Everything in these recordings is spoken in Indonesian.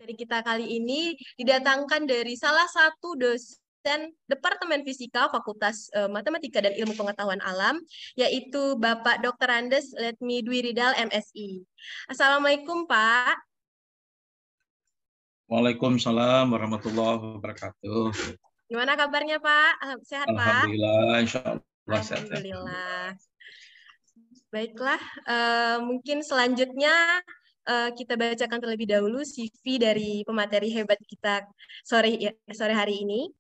Dari kita kali ini didatangkan dari salah satu dosen Departemen Fisika Fakultas Matematika dan Ilmu Pengetahuan Alam, yaitu Bapak Dr. Andes Letmi Dwi Ridal, MSI. Assalamualaikum, Pak. Waalaikumsalam warahmatullahi wabarakatuh. Gimana kabarnya, Pak? Sehat, Pak? Alhamdulillah, insya Allah sehat. Alhamdulillah. Baiklah, mungkin selanjutnya kita bacakan terlebih dahulu CV dari pemateri hebat kita sore hari ini.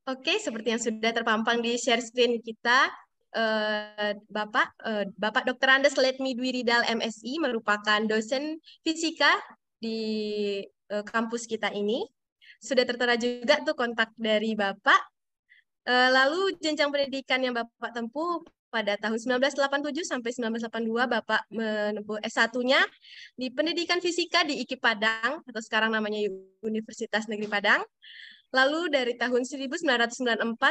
Oke, seperti yang sudah terpampang di share screen kita, Bapak Dr. Andes Letmi Dwi Ridal, MSI, merupakan dosen fisika di kampus kita ini. Sudah tertera juga tuh kontak dari Bapak. Lalu jenjang pendidikan yang Bapak tempuh pada tahun 1987 sampai 1982, Bapak menempuh S1-nya di Pendidikan Fisika di IKIP Padang, atau sekarang namanya Universitas Negeri Padang. Lalu dari tahun 1994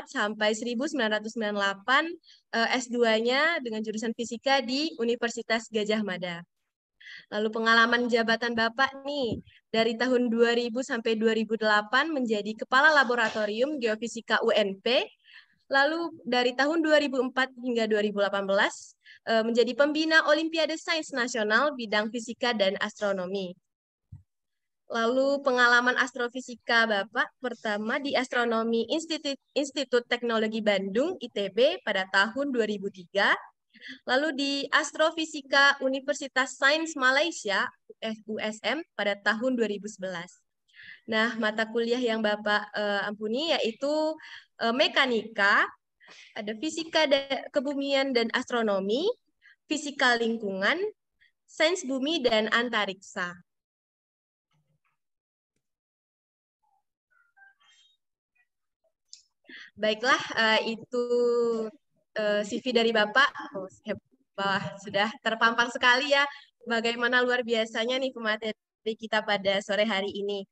sampai 1998, S2-nya dengan jurusan fisika di Universitas Gadjah Mada. Lalu pengalaman jabatan Bapak nih, dari tahun 2000 sampai 2008 menjadi Kepala Laboratorium Geofisika UNP, lalu dari tahun 2004 hingga 2018 menjadi Pembina Olimpiade Sains Nasional bidang fisika dan astronomi. Lalu pengalaman astrofisika Bapak pertama di Astronomi Institut Teknologi Bandung, ITB, pada tahun 2003. Lalu di Astrofisika Universitas Sains Malaysia, USM, pada tahun 2011. Nah, mata kuliah yang Bapak ampuni yaitu mekanika, ada fisika kebumian dan astronomi, fisika lingkungan, sains bumi dan antariksa. Baiklah, itu CV dari Bapak. Sudah terpampang sekali ya, bagaimana luar biasanya nih pemateri kita pada sore hari ini.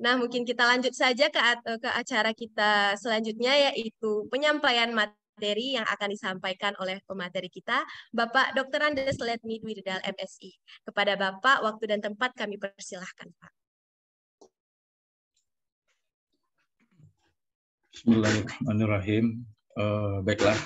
Nah, mungkin kita lanjut saja ke acara kita selanjutnya, yaitu penyampaian materi yang akan disampaikan oleh pemateri kita, Bapak Dr. Andes Letmi Dwi Ridal, MSI. Kepada Bapak, waktu dan tempat kami persilahkan, Pak. Bismillahirrahmanirrahim. Baiklah.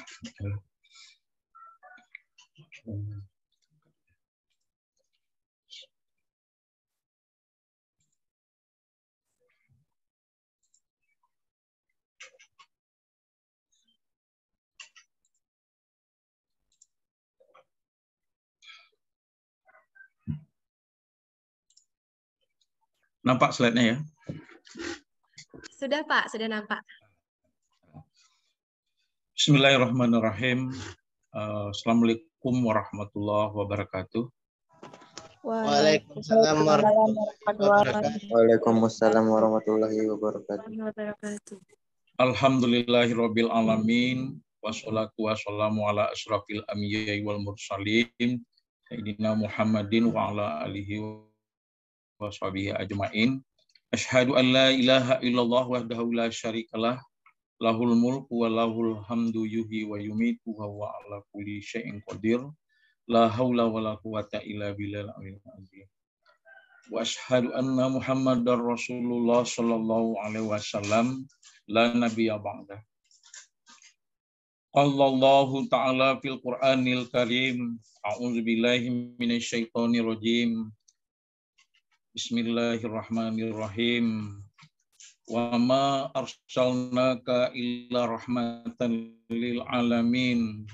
Nampak slide-nya ya? Sudah, Pak. Sudah nampak. Bismillahirrahmanirrahim. Assalamualaikum warahmatullahi wabarakatuh. Waalaikumsalam warahmatullahi wabarakatuh. Alhamdulillahirabbil alamin wassalatu wassalamu ala asyrafil anbiya'i wal mursalin sayyidina Muhammadin wa ala alihi wa sahbihi ajmain. Asyhadu an la ilaha illallah wahdahu la syarikalah lahul mulku wa lahul hamdu yuhyi wa yumitu wa huwa ala kulli syai'in qadir. La haula wa la quwata illa billahil aliyyil azim. Wa asyhadu anna Muhammadar Rasulullah sallallahu alaihi wasallam la nabiyya ba'da. Allahu ta'ala fil Qur'anil Karim. A'udzu billahi minasyaitonir rajim. Bismillahirrahmanirrahim. Wa ma arsalnaka illa rahmatan lil alamin.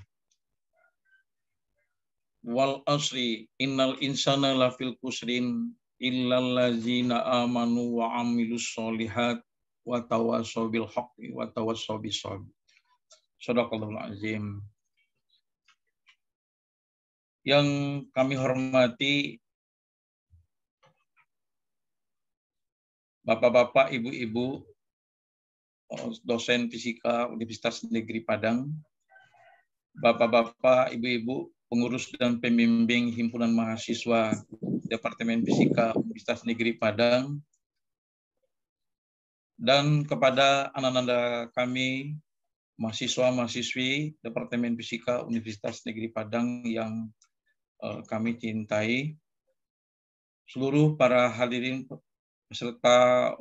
Wal asri innal insana lafil khusrin illal ladzina amanu wa amilus solihat wa tawassaw bil haqqi wa tawassaw bis sabr. Shadaqallahul azim. Yang kami hormati Bapak-bapak, Ibu-ibu, dosen fisika Universitas Negeri Padang, Bapak-bapak, Ibu-ibu, pengurus dan pembimbing Himpunan Mahasiswa Departemen Fisika Universitas Negeri Padang, dan kepada anak-anak kami, mahasiswa-mahasiswi Departemen Fisika Universitas Negeri Padang yang kami cintai, seluruh para hadirin peserta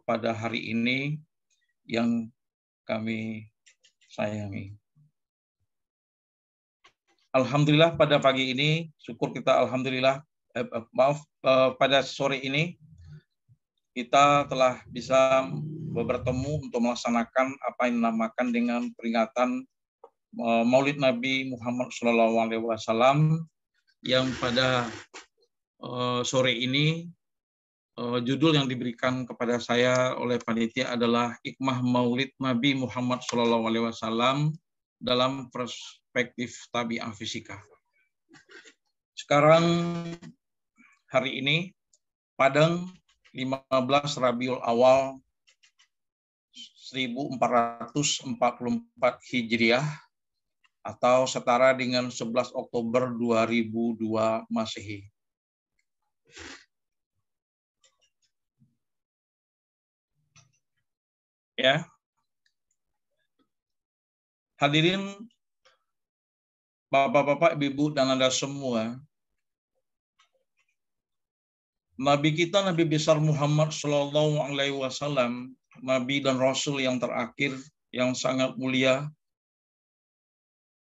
pada hari ini yang kami sayangi. Alhamdulillah pada pagi ini, syukur kita alhamdulillah, pada sore ini kita telah bisa bertemu untuk melaksanakan apa yang dinamakan dengan peringatan Maulid Nabi Muhammad SAW, yang pada sore ini judul yang diberikan kepada saya oleh panitia adalah Hikmah Maulid Nabi Muhammad SAW dalam perspektif tabi'ah fisika. Sekarang hari ini Padang 15 Rabiul Awal 1444 Hijriah atau setara dengan 11 Oktober 2002 Masehi. Ya. Hadirin Bapak-bapak, Ibu, dan Anda semua, Nabi kita, Nabi besar Muhammad SAW, Nabi dan Rasul yang terakhir, yang sangat mulia.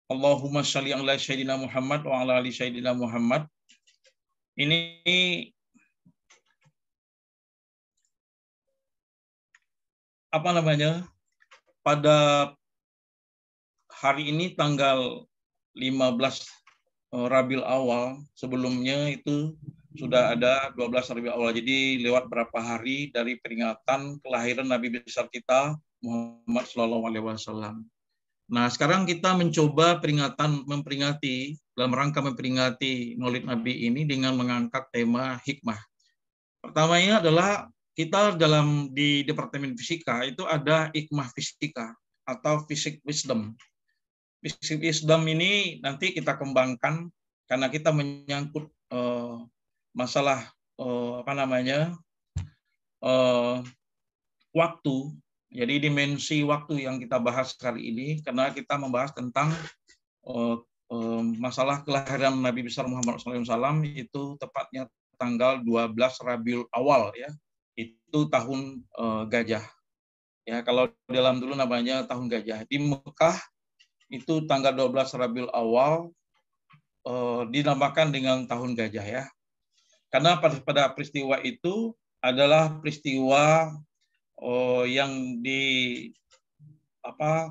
Allahumma sholli ala Sayyidina Muhammad wa ala ali Sayyidina Muhammad. Ini apa namanya? Pada hari ini tanggal 15 Rabiul Awal, sebelumnya itu sudah ada 12 Rabiul Awal. Jadi lewat berapa hari dari peringatan kelahiran Nabi besar kita Muhammad SAW. Nah, sekarang kita mencoba memperingati dalam rangka memperingati Maulid Nabi ini dengan mengangkat tema hikmah. Pertamanya adalah kita di Departemen Fisika itu ada hikmah fisika atau Physics Wisdom. Physics Wisdom ini nanti kita kembangkan karena kita menyangkut masalah waktu. Jadi dimensi waktu yang kita bahas kali ini karena kita membahas tentang masalah kelahiran Nabi besar Muhammad SAW itu tepatnya tanggal 12 Rabiul Awal, ya. Itu tahun gajah. Ya, kalau dalam dulu namanya tahun gajah. Di Mekah itu tanggal 12 Rabiul Awal dinamakan dengan tahun gajah, ya. Karena pada peristiwa itu adalah peristiwa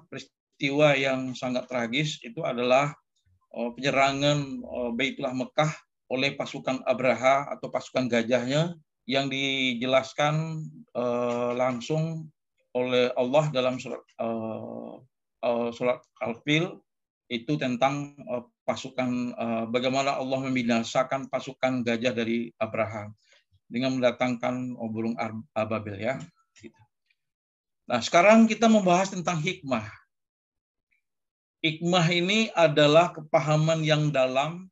peristiwa yang sangat tragis, itu adalah penyerangan Baitullah Mekah oleh pasukan Abraha atau pasukan gajahnya yang dijelaskan langsung oleh Allah dalam surat Al-Fil, itu tentang pasukan bagaimana Allah membinasakan pasukan gajah dari Abraha dengan mendatangkan burung ababil, ya. Nah, sekarang kita membahas tentang hikmah. Hikmah ini adalah kepahaman yang dalam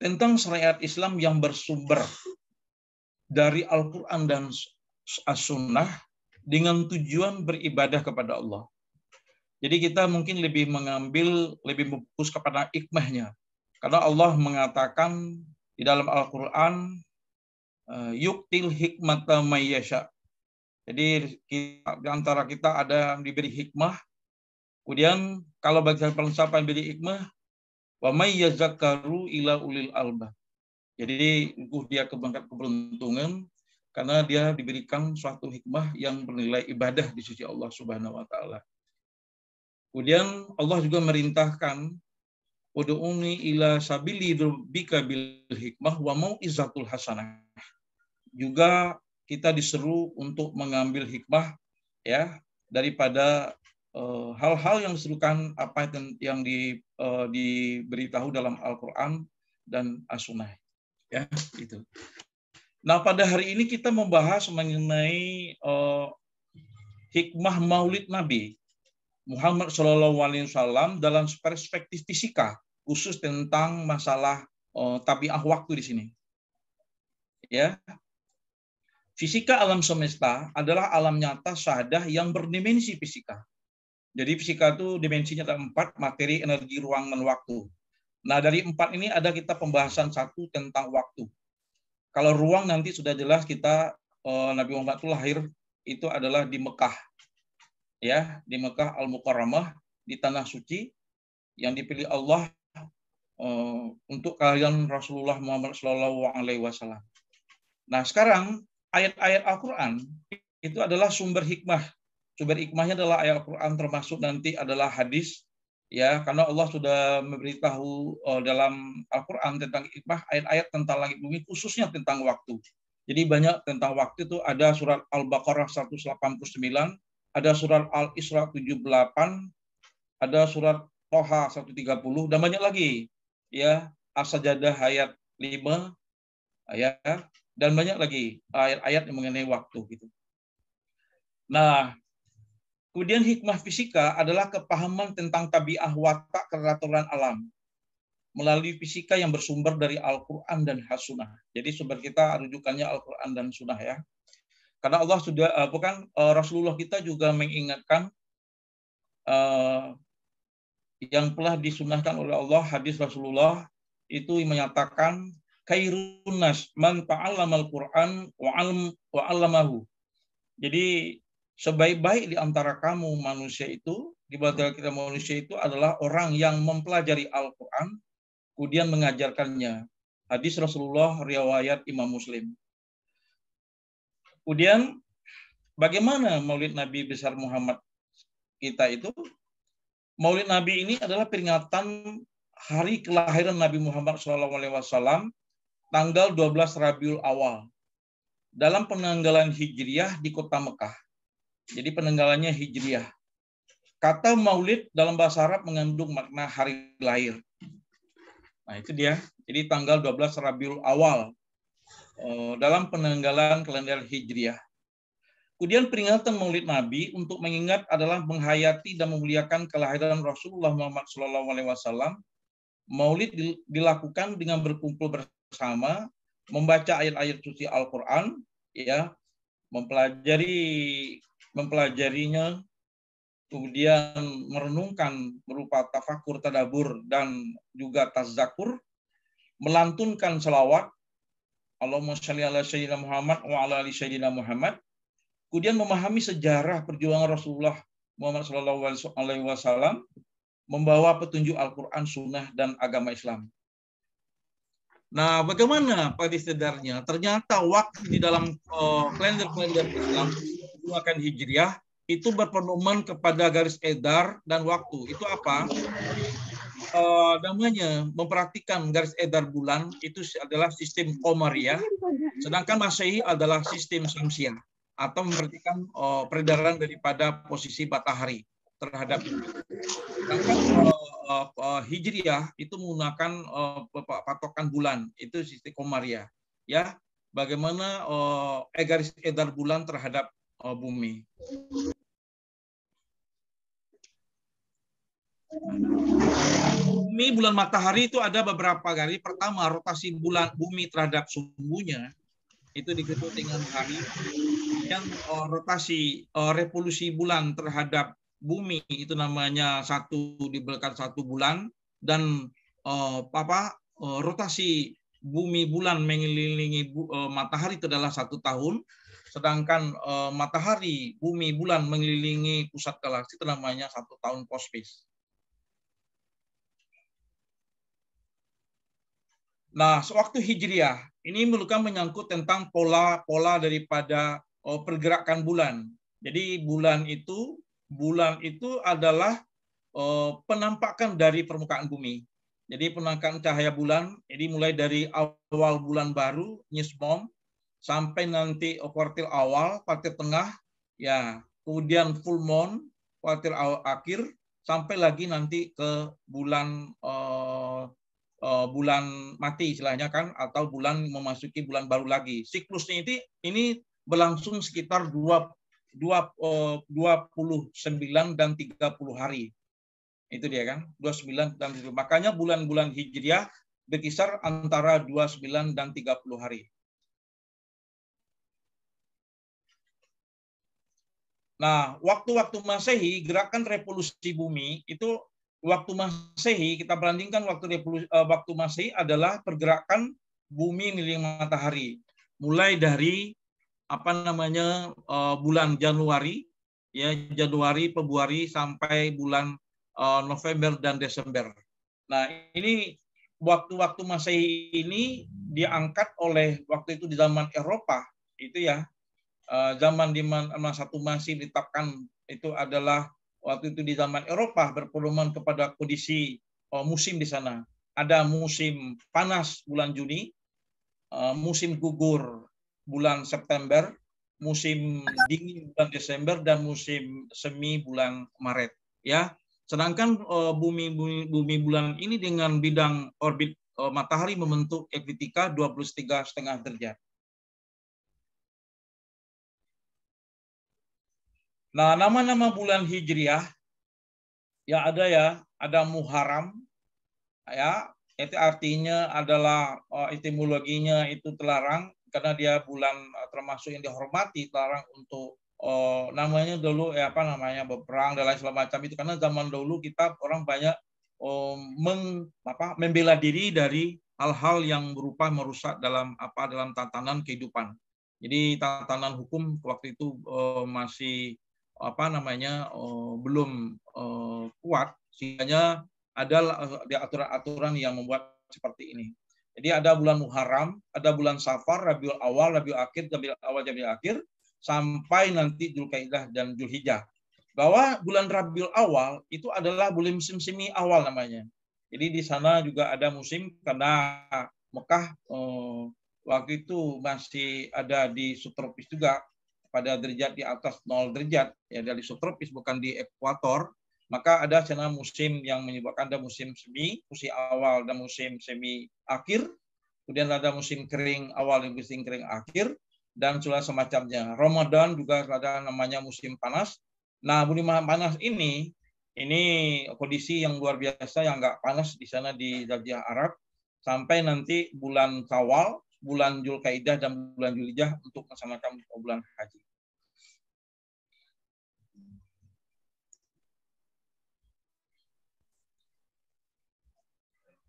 tentang syariat Islam yang bersumber dari Al-Quran dan As-Sunnah dengan tujuan beribadah kepada Allah. Jadi kita mungkin lebih fokus kepada hikmahnya. Karena Allah mengatakan di dalam Al-Quran, yuktil hikmata mayyasha. Jadi di antara kita ada yang diberi hikmah. Kemudian kalau bagi siapa yang diberi hikmah, wa may yazakkaru ila ulil albab. Jadi dia keberuntungan karena dia diberikan suatu hikmah yang bernilai ibadah di sisi Allah Subhanahu wa taala. Kemudian Allah juga merintahkan ud'uni ila sabili rabbika bil hikmah wa mau'izatul hasanah. Juga kita diseru untuk mengambil hikmah, ya, daripada hal-hal yang diserukan apa yang diberitahu dalam Al-Qur'an dan As-Sunnah, ya, itu. Nah, pada hari ini kita membahas mengenai hikmah Maulid Nabi Muhammad SAW dalam perspektif fisika, khusus tentang masalah tabiah waktu di sini. Ya. Fisika alam semesta adalah alam nyata syahadah yang berdimensi fisika. Jadi fisika itu dimensinya ada 4, materi, energi, ruang, dan waktu. Nah, dari 4 ini ada kita pembahasan 1 tentang waktu. Kalau ruang nanti sudah jelas kita Nabi Muhammad itu lahir itu adalah di Mekah. Ya, di Mekah Al-Mukarramah, di tanah suci yang dipilih Allah untuk kalian Rasulullah Muhammad SAW. Nah, sekarang ayat-ayat Al-Quran itu adalah sumber hikmah. Sumber hikmahnya adalah ayat Al-Quran, termasuk nanti adalah hadis. Ya, karena Allah sudah memberitahu dalam Al-Quran tentang hikmah, ayat-ayat tentang langit bumi, khususnya tentang waktu. Jadi banyak tentang waktu itu, ada surat Al-Baqarah 189, ada surat Al-Isra 78, ada surat Toha 130, dan banyak lagi. Ya, As-Sajadah ayat 5, ya, dan banyak lagi ayat-ayat yang mengenai waktu gitu. Nah, kemudian hikmah fisika adalah kepahaman tentang tabiat watak keteraturan alam melalui fisika yang bersumber dari Al-Quran dan As-Sunnah. Jadi sumber kita rujukannya Al-Quran dan Sunnah ya. Karena Allah sudah Rasulullah kita juga mengingatkan yang telah disunahkan oleh Allah, hadis Rasulullah itu menyatakan khairun nas man ta'allama al-Qur'an wa 'allamahu. Jadi sebaik-baik di antara kamu manusia itu, di antara kita manusia itu adalah orang yang mempelajari Al-Qur'an kemudian mengajarkannya. Hadis Rasulullah riwayat Imam Muslim. Kemudian bagaimana Maulid Nabi besar Muhammad kita itu? Maulid Nabi ini adalah peringatan hari kelahiran Nabi Muhammad SAW tanggal 12 Rabiul Awal dalam penanggalan Hijriyah di kota Mekah. Jadi penanggalannya Hijriyah. Kata Maulid dalam bahasa Arab mengandung makna hari lahir. Nah itu dia. Jadi tanggal 12 Rabiul Awal dalam penanggalan kalender Hijriyah. Kemudian peringatan Maulid Nabi untuk mengingat adalah menghayati dan memuliakan kelahiran Rasulullah Muhammad SAW. Maulid dilakukan dengan berkumpul bersama, membaca ayat-ayat suci Al-Quran, ya, mempelajarinya, kemudian merenungkan berupa tafakur, tadabur, dan juga tazakur, melantunkan salawat, Allahumma sholli ala sayyidina Muhammad wa ala ali sayyidina Muhammad. Kemudian memahami sejarah perjuangan Rasulullah Muhammad SAW membawa petunjuk Al-Quran, Sunnah, dan agama Islam. Nah, bagaimana pada sedarnya? Ternyata waktu di dalam kalender Islam menggunakan Hijriyah itu berpedoman kepada garis edar dan waktu. Itu apa? Namanya memperhatikan garis edar bulan itu adalah sistem Qamariyah, sedangkan Masehi adalah sistem Syamsiah, atau memperhatikan peredaran daripada posisi matahari terhadap Hijriyah itu menggunakan patokan bulan, itu sistem Qamariyah. Ya, bagaimana garis edar bulan terhadap bumi. Bumi, bulan, matahari itu ada beberapa garis. Pertama, rotasi bulan bumi terhadap sumbunya itu disebut dengan hari. Yang rotasi revolusi bulan terhadap bumi itu namanya diberikan 1 bulan, dan rotasi bumi bulan mengelilingi matahari itu adalah 1 tahun, sedangkan matahari bumi bulan mengelilingi pusat galaksi itu namanya 1 tahun kosmis. Nah, sewaktu Hijriyah ini menyangkut tentang pola daripada pergerakan bulan. Jadi bulan itu adalah penampakan dari permukaan bumi. Jadi penampakan cahaya bulan, jadi mulai dari awal bulan baru, Nismom, sampai nanti kuartil awal, kuartil tengah, ya, kemudian full moon, kuartil akhir, sampai lagi nanti ke bulan bulan mati istilahnya kan, atau bulan memasuki bulan baru lagi. Siklusnya ini berlangsung sekitar 29 dan 30 hari. Itu dia kan, 29 dan 30. Makanya bulan-bulan Hijriyah berkisar antara 29 dan 30 hari. Nah, waktu-waktu Masehi, gerakan revolusi bumi itu waktu Masehi, kita bandingkan waktu Masehi adalah pergerakan bumi keliling matahari. Mulai dari bulan Januari, ya Januari, Februari sampai bulan November dan Desember. Nah, ini waktu-waktu Masehi ini diangkat oleh waktu itu di zaman Eropa, itu ya, zaman di mana satu Masih ditetapkan itu adalah waktu itu di zaman Eropa berpedoman kepada kondisi musim di sana. Ada musim panas bulan Juni, musim gugur bulan September, musim dingin bulan Desember, dan musim semi bulan Maret. Ya, sedangkan bumi bulan ini dengan bidang orbit matahari membentuk ekliptika 23,5 derajat. Nah, nama-nama bulan Hijriah ya, ada Muharram, ya, itu artinya adalah etimologinya itu terlarang karena dia bulan termasuk yang dihormati, terlarang untuk namanya dulu berperang dan lain segala macam itu, karena zaman dulu kita orang banyak membela diri dari hal-hal yang berupa merusak dalam tatanan kehidupan. Jadi tatanan hukum waktu itu masih belum kuat, sehingga ada aturan-aturan yang membuat seperti ini. Jadi ada bulan Muharram, ada bulan Safar, Rabiul Awal, Rabiul Akhir, Rabiul Awal, Rabiul Akhir, sampai nanti Dzulqa'dah dan Dzulhijjah. Bahwa bulan Rabiul Awal itu adalah bulan musim semi awal namanya. Jadi di sana juga ada musim karena Mekah waktu itu masih ada di subtropis juga, pada derajat di atas 0 derajat, ya dari subtropis bukan di ekuator, maka ada channel musim yang menyebabkan ada musim semi, musim awal dan musim semi akhir, kemudian ada musim kering awal dan musim kering akhir, dan segala semacamnya. Ramadan juga ada namanya musim panas. Nah, musim panas ini kondisi yang luar biasa, yang nggak panas di sana di Jazirah Arab, sampai nanti bulan Syawal, bulan Dzulqa'dah dan bulan Dzulhijjah untuk melaksanakan bulan haji.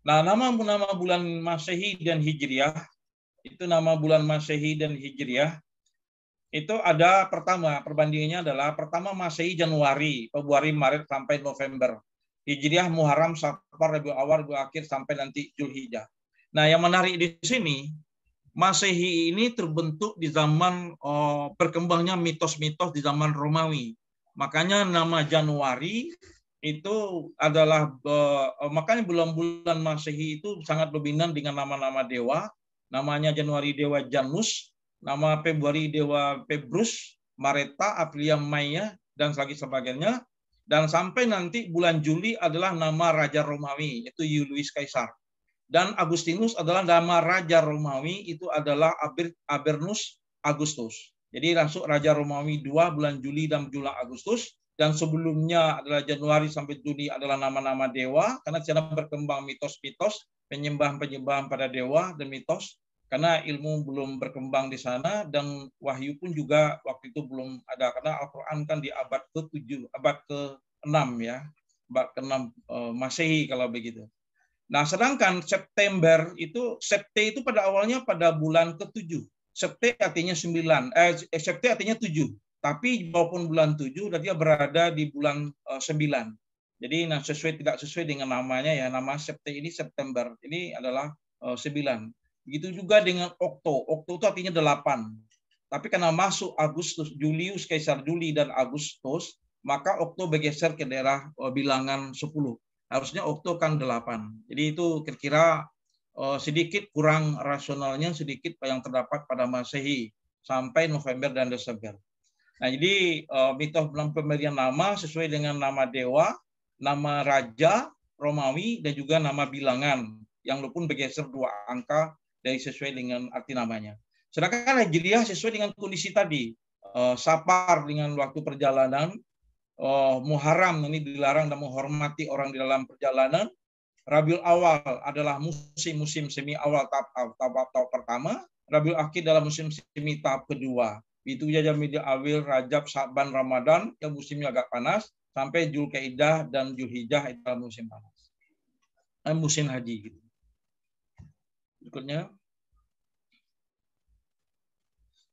Nah, nama bulan Masehi dan Hijriah, itu nama bulan Masehi dan Hijriah, itu ada pertama, perbandingannya adalah pertama Masehi Januari, Februari, Maret sampai November. Hijriah Muharram, Safar, Rabiul Awal, Rabiul Akhir sampai nanti Dzulhijjah. Nah, yang menarik di sini, Masehi ini terbentuk di zaman berkembangnya mitos-mitos di zaman Romawi. Makanya nama Januari itu adalah makanya bulan-bulan Masehi itu sangat dominan dengan nama-nama dewa. Namanya Januari dewa Janus, nama Februari dewa Pebrus, Mareta, Aprilia, Maya, dan sebagainya. Dan sampai nanti bulan Juli adalah nama Raja Romawi, yaitu Julius Caesar. Dan Agustinus adalah nama Raja Romawi, itu adalah Abernus Augustus. Jadi langsung Raja Romawi 2 bulan Juli dan bulan Agustus. Dan sebelumnya adalah Januari sampai Juni adalah nama-nama dewa, karena secara berkembang mitos-mitos, penyembahan-penyembahan pada dewa dan mitos, karena ilmu belum berkembang di sana, dan wahyu pun juga waktu itu belum ada, karena Al-Quran kan di abad ke-7, abad ke-6 ya, abad ke-6 Masehi kalau begitu. Nah, sedangkan September itu, Septe itu pada awalnya pada bulan ke-7. Septe artinya 9, Septe artinya 7. Tapi walaupun bulan 7, dia berada di bulan 9. Jadi tidak sesuai dengan namanya ya, nama Septe ini September. Ini adalah 9. Begitu juga dengan Okto. Okto itu artinya 8. Tapi karena masuk Agustus, Julius Caesar Juli dan Agustus, maka Okto bergeser ke daerah bilangan 10. Harusnya Okto kan 8. Jadi itu kira-kira sedikit kurang rasionalnya, sedikit yang terdapat pada Masehi sampai November dan Desember. Nah, jadi mitos pemberian nama sesuai dengan nama dewa, nama raja Romawi, dan juga nama bilangan yang pun bergeser 2 angka dari sesuai dengan arti namanya. Sedangkan Hijriah sesuai dengan kondisi tadi. Safar dengan waktu perjalanan, Muharram ini dilarang dan menghormati orang di dalam perjalanan. Rabiul Awal adalah musim semi awal tahap pertama. Rabiul Akhir dalam musim semi tahap kedua. Itu Jamil Awil, Rajab, Sa'ban, Ramadan yang musimnya agak panas, sampai Zulkaidah dan Zulhijjah itu musim panas. Musim haji gitu. Berikutnya.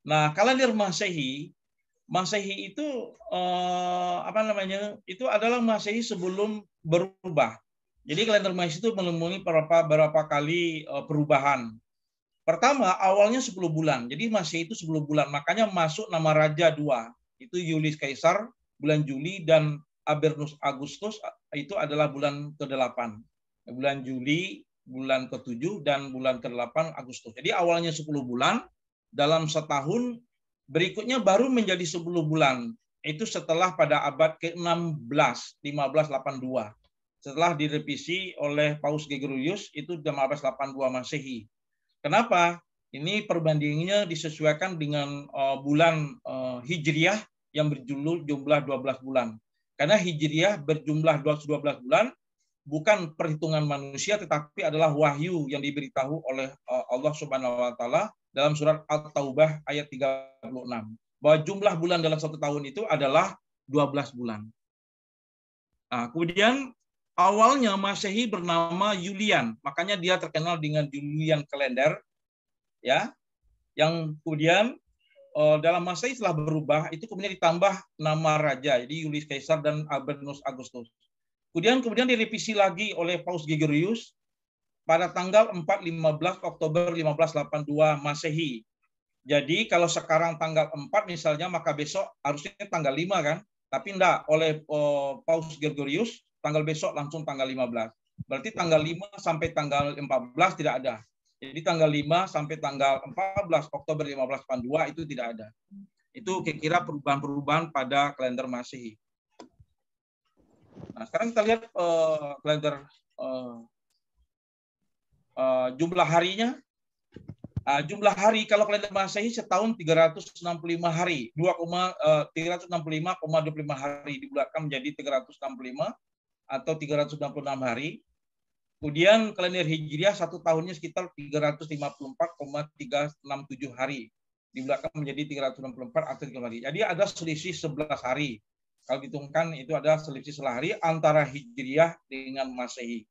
Nah, kalender Masehi itu Itu adalah Masehi sebelum berubah. Jadi kalender Masehi itu melalui beberapa kali perubahan. Pertama, awalnya 10 bulan. Jadi Masehi itu 10 bulan. Makanya masuk nama Raja 2. Itu Julius Kaisar, bulan Juli, dan Abernus Agustus itu adalah bulan ke-8. Bulan Juli, bulan ke-7, dan bulan ke-8 Agustus. Jadi awalnya 10 bulan, dalam setahun, berikutnya baru menjadi 10 bulan. Itu setelah pada abad ke-16, 1582. Setelah direvisi oleh Paus Gregorius, itu 1582 Masehi. Kenapa? Ini perbandingannya disesuaikan dengan bulan Hijriah yang berjumlah 12 bulan. Karena Hijriah berjumlah 12 bulan bukan perhitungan manusia, tetapi adalah wahyu yang diberitahu oleh Allah Subhanahu wa Ta'ala dalam surat At-Taubah ayat 36. Bahwa jumlah bulan dalam satu tahun itu adalah 12 bulan. Nah, kemudian awalnya Masehi bernama Julian, makanya dia terkenal dengan Julian kalender, ya. Yang kemudian dalam Masehi setelah berubah itu kemudian ditambah nama raja, jadi Julius Caesar dan Albernus Agustus. Kemudian direvisi lagi oleh Paus Gregorius pada tanggal 4-15 Oktober 1582 Masehi. Jadi kalau sekarang tanggal 4 misalnya, maka besok harusnya tanggal 5 kan? Tapi enggak, oleh Paus Gregorius tanggal besok langsung tanggal 15. Berarti tanggal 5 sampai tanggal 14 tidak ada. Jadi tanggal 5 sampai tanggal 14 Oktober 1582 itu tidak ada. Itu kira-kira perubahan-perubahan pada kalender Masehi. Nah, sekarang kita lihat kalender jumlah harinya. Jumlah hari kalau kalender Masehi setahun 365 hari, 365,25 hari dibulatkan menjadi 365 atau 366 hari. Kemudian kalender Hijriah satu tahunnya sekitar 354,367 hari, dibulatkan menjadi 364 atau 3 hari. Jadi ada selisih 11 hari. Kalau dihitungkan itu ada selisih 11 hari antara Hijriah dengan Masehi.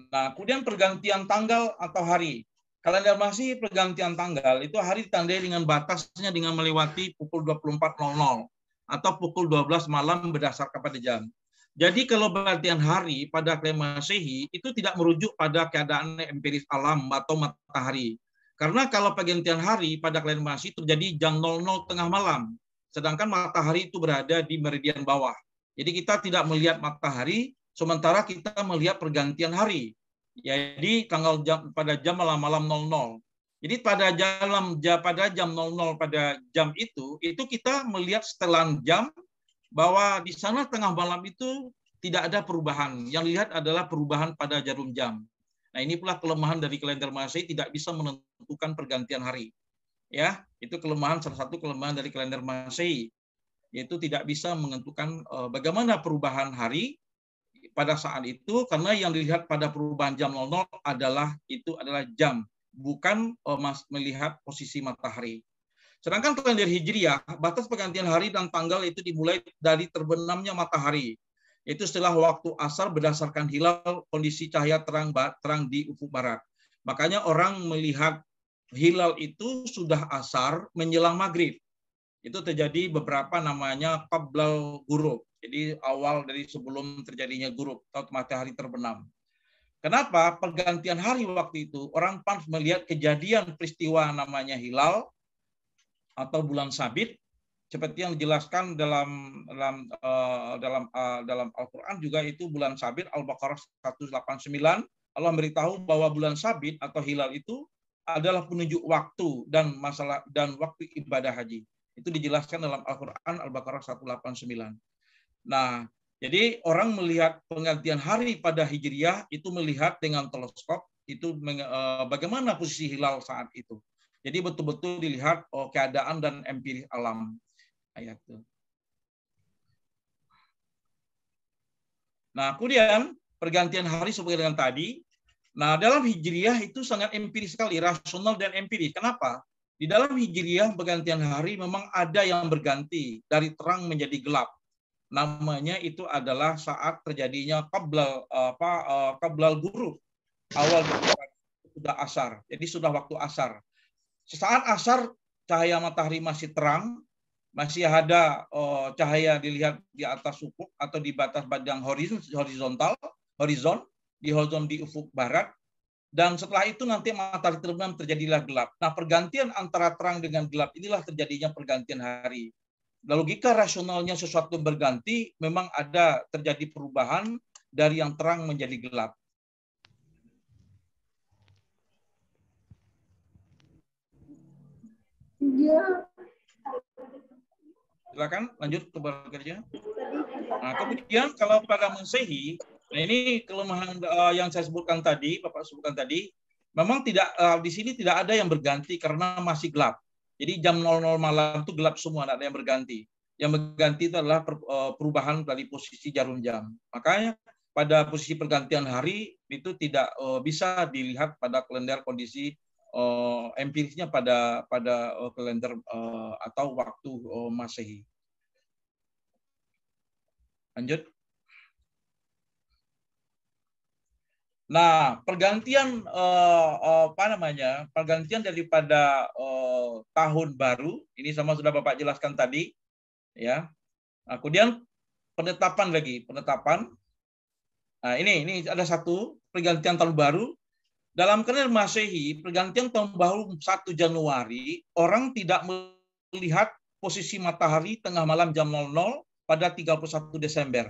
Nah, kemudian pergantian tanggal atau hari. Kalender Masehi pergantian tanggal itu hari ditandai dengan batasnya dengan melewati pukul 24.00 atau pukul 12 malam berdasarkan pada jam. Jadi kalau pergantian hari pada kalender Masehi itu tidak merujuk pada keadaan empiris alam atau matahari. Karena kalau pergantian hari pada kalender Masehi terjadi jam 00 tengah malam, sedangkan matahari itu berada di meridian bawah. Jadi kita tidak melihat matahari, sementara kita melihat pergantian hari. Jadi pada jam malam 00. Jadi pada jam 00 pada jam itu kita melihat setelan jam bahwa di sana tengah malam itu tidak ada perubahan. Yang dilihat adalah perubahan pada jarum jam. Nah, ini pula kelemahan dari kalender Masehi, tidak bisa menentukan pergantian hari. Ya, itu salah satu kelemahan dari kalender Masehi, yaitu tidak bisa menentukan bagaimana perubahan hari pada saat itu, karena yang dilihat pada perubahan jam 00 adalah jam, bukan melihat posisi matahari. Sedangkan kalender Hijriah, batas pergantian hari dan tanggal itu dimulai dari terbenamnya matahari. Itu setelah waktu asar berdasarkan hilal, kondisi cahaya terang di ufuk barat. Makanya orang melihat hilal itu sudah asar menjelang maghrib. Itu terjadi beberapa namanya qablal ghurub. Jadi awal dari sebelum terjadinya ghurub atau matahari terbenam. Kenapa? Pergantian hari waktu itu orang pas melihat kejadian peristiwa namanya hilal atau bulan sabit, seperti yang dijelaskan dalam Al-Qur'an juga, itu bulan sabit Al-Baqarah 189. Allah beritahu bahwa bulan sabit atau hilal itu adalah penunjuk waktu dan waktu ibadah haji. Itu dijelaskan dalam Al-Qur'an Al-Baqarah 189. Nah, jadi orang melihat pergantian hari pada Hijriah itu melihat dengan teleskop itu bagaimana posisi hilal saat itu. Jadi betul-betul dilihat keadaan dan empiris alam. Ayat itu. Nah, kemudian pergantian hari seperti dengan tadi. Nah, dalam Hijriyah itu sangat empiris sekali, rasional dan empiris. Kenapa? Di dalam Hijriyah pergantian hari memang ada yang berganti dari terang menjadi gelap. Namanya itu adalah saat terjadinya qablal ghurub, awal sudah asar. Jadi sudah waktu asar. Saat asar cahaya matahari masih terang, masih ada cahaya dilihat di atas ufuk atau di batas badang horizon di ufuk barat, dan setelah itu nanti matahari terbenam terjadilah gelap. Nah, pergantian antara terang dengan gelap inilah terjadinya pergantian hari. Logika rasionalnya sesuatu berganti memang ada terjadi perubahan dari yang terang menjadi gelap. Silakan lanjut ke bekerja. Nah, kemudian kalau pada Masehi, nah ini kelemahan yang saya sebutkan tadi, Bapak sebutkan tadi, memang tidak di sini tidak ada yang berganti karena masih gelap. Jadi jam 00 malam itu gelap semua, tidak ada yang berganti. Yang berganti itu adalah perubahan dari posisi jarum jam. Makanya pada posisi pergantian hari itu tidak bisa dilihat pada kalender kondisi empirisnya pada kalender atau waktu Masehi. Lanjut. Nah, pergantian pergantian daripada tahun baru ini sama sudah Bapak jelaskan tadi, ya. Nah, kemudian penetapan. Nah, ini ada satu pergantian tahun baru. Dalam kalender Masehi, pergantian tahun baru 1 Januari, orang tidak melihat posisi matahari tengah malam jam 00 pada 31 Desember.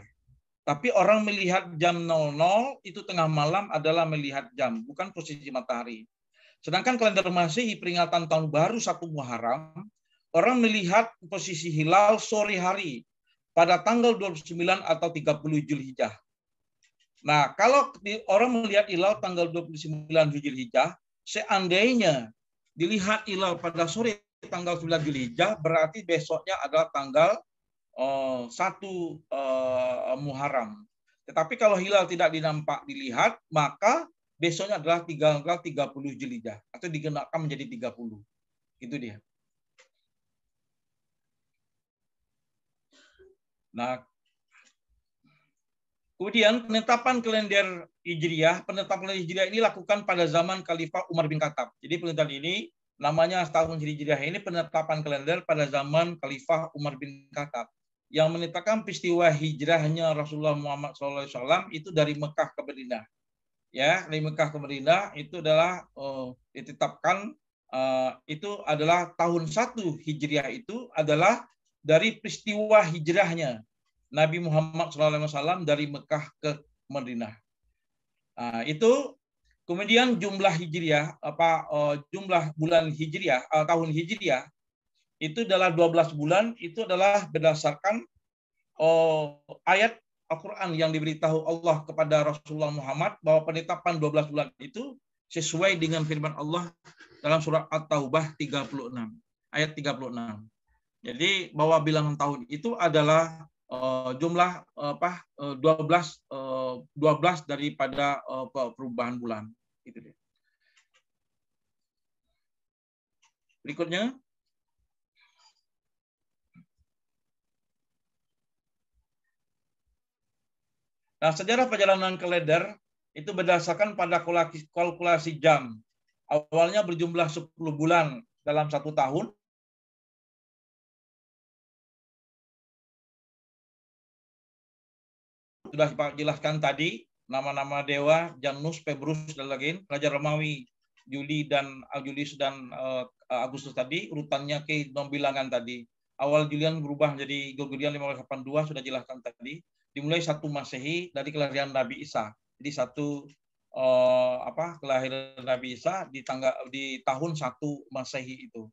Tapi orang melihat jam 00 itu tengah malam adalah melihat jam, bukan posisi matahari. Sedangkan kalender Masehi peringatan tahun baru 1 Muharram, orang melihat posisi hilal sore hari pada tanggal 29 atau 30 Zulhijjah. Nah, kalau orang melihat hilal tanggal 29 Zulhijjah, seandainya dilihat hilal pada sore tanggal 9 Zulhijjah, berarti besoknya adalah tanggal 1 Muharram. Tetapi kalau hilal tidak dilihat, maka besoknya adalah tanggal 30 Zulhijjah atau digenapkan menjadi 30. Itu dia. Nah, kemudian penetapan kalender Hijriyah ini dilakukan pada zaman Khalifah Umar bin Khattab. Jadi penetapan ini namanya tahun Hijriyah ini penetapan kalender pada zaman Khalifah Umar bin Khattab, yang menetapkan peristiwa hijrahnya Rasulullah Muhammad SAW itu dari Mekah ke Madinah. Ya, dari Mekah ke Madinah itu adalah ditetapkan itu adalah tahun 1 Hijriah itu adalah dari peristiwa hijrahnya Nabi Muhammad SAW dari Mekah ke Madinah. Nah, itu kemudian jumlah Hijriah jumlah bulan Hijriah tahun Hijriah itu adalah 12 bulan, itu adalah berdasarkan ayat Al-Quran yang diberitahu Allah kepada Rasulullah Muhammad bahwa penetapan 12 bulan itu sesuai dengan firman Allah dalam surat At-Taubah 36, ayat 36. Jadi bahwa bilangan tahun itu adalah jumlah 12 daripada perubahan bulan. Itu dia. Berikutnya. Nah, sejarah perjalanan kalender itu berdasarkan pada kalkulasi jam. Awalnya berjumlah 10 bulan dalam 1 tahun. Sudah Pak jelaskan tadi, nama-nama dewa, Janus, Pebrus, dan lain, Raja Romawi, Juli dan Agustus tadi, urutannya ke bilangan tadi. Awal Julian berubah menjadi Gregorian 1582, sudah jelaskan tadi. Dimulai 1 Masehi dari kelahiran Nabi Isa. Jadi kelahiran Nabi Isa di tahun 1 Masehi itu.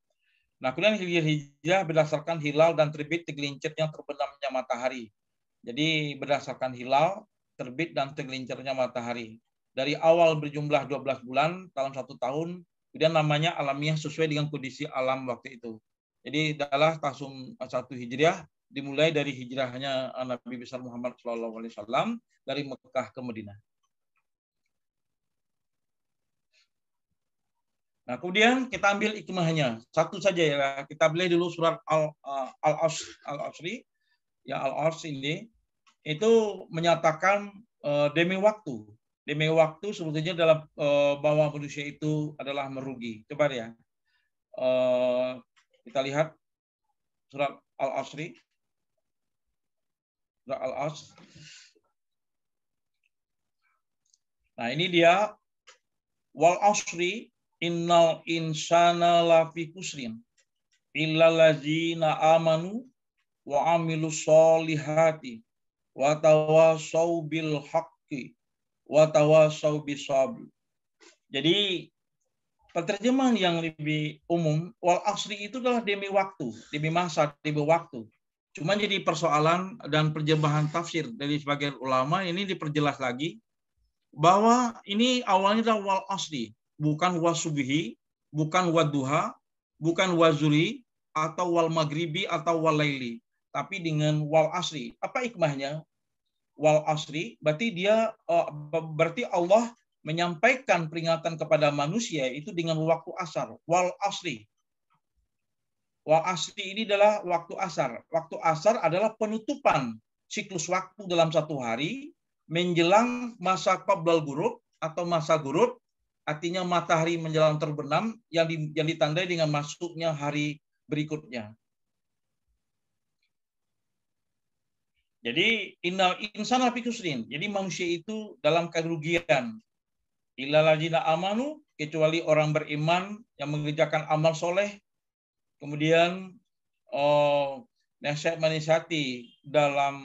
Nah, kemudian Hijrah berdasarkan hilal dan terbit tergelincirnya terbenamnya matahari. Jadi berdasarkan hilal, terbit dan tergelincirnya matahari. Dari awal berjumlah 12 bulan dalam 1 tahun, kemudian namanya alamiah sesuai dengan kondisi alam waktu itu. Jadi adalah tahun 1 Hijriah dimulai dari hijrahnya Nabi besar Muhammad SAW dari Mekah ke Madinah. Nah, kemudian kita ambil hikmahnya. Satu saja ya. Kita beli dulu surat Al-Asri. Ya, Al-Asri ini itu menyatakan demi waktu. Demi waktu sebetulnya dalam bahwa manusia itu adalah merugi. Coba ya. Kita lihat surat Al-Asri. Surat Al-Asr. Nah, ini dia wal asri innal insana lafi kusrin illal ladzina amanu wa amilus solihati wa tawasau bil haqqi wa tawasau bis sabr. Jadi penerjemahan yang lebih umum, wal asri itu adalah demi waktu, demi masa, demi waktu. Cuma jadi persoalan dan perjemahan tafsir dari sebagian ulama ini diperjelas lagi bahwa ini awalnya adalah wal asri, bukan wasubihi, bukan waduha, bukan wazuri, atau wal maghribi, atau wal laili, tapi dengan wal asri. Apa hikmahnya? Wal asri berarti Allah menyampaikan peringatan kepada manusia itu dengan waktu asar. Wal asri. Wal asri ini adalah waktu asar. Waktu asar adalah penutupan siklus waktu dalam satu hari menjelang masa qablal ghurub atau masa ghurub, artinya matahari menjelang terbenam yang ditandai dengan masuknya hari berikutnya. Jadi innal insana lafi khusrin. Jadi manusia itu dalam kerugian. Illal ladzina amanu, kecuali orang beriman yang mengerjakan amal soleh, kemudian nasihat-menasihati dalam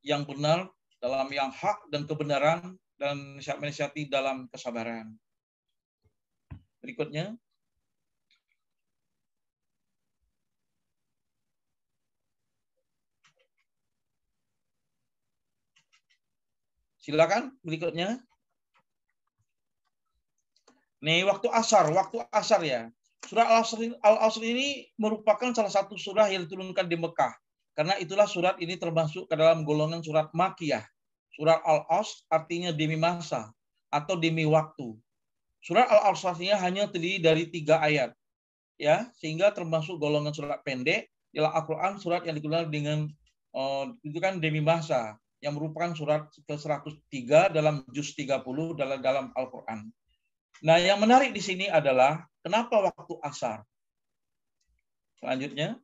yang benar, dalam yang hak dan kebenaran, dan nasihat-menasihati dalam kesabaran. Berikutnya. Silakan berikutnya. Nih waktu asar ya. Surah Al-Asr ini merupakan salah satu surah yang diturunkan di Mekah. Karena itulah surat ini termasuk ke dalam golongan surat Makkiyah. Surat Al-Asr artinya demi masa atau demi waktu. Surat Al-Asr hanya terdiri dari 3 ayat. Ya, sehingga termasuk golongan surat pendek. Dalam Al-Quran surat yang dikenal dengan itu kan demi masa, yang merupakan surat ke-103 dalam juz 30 dalam Al-Quran. Nah, yang menarik di sini adalah kenapa waktu asar. Selanjutnya.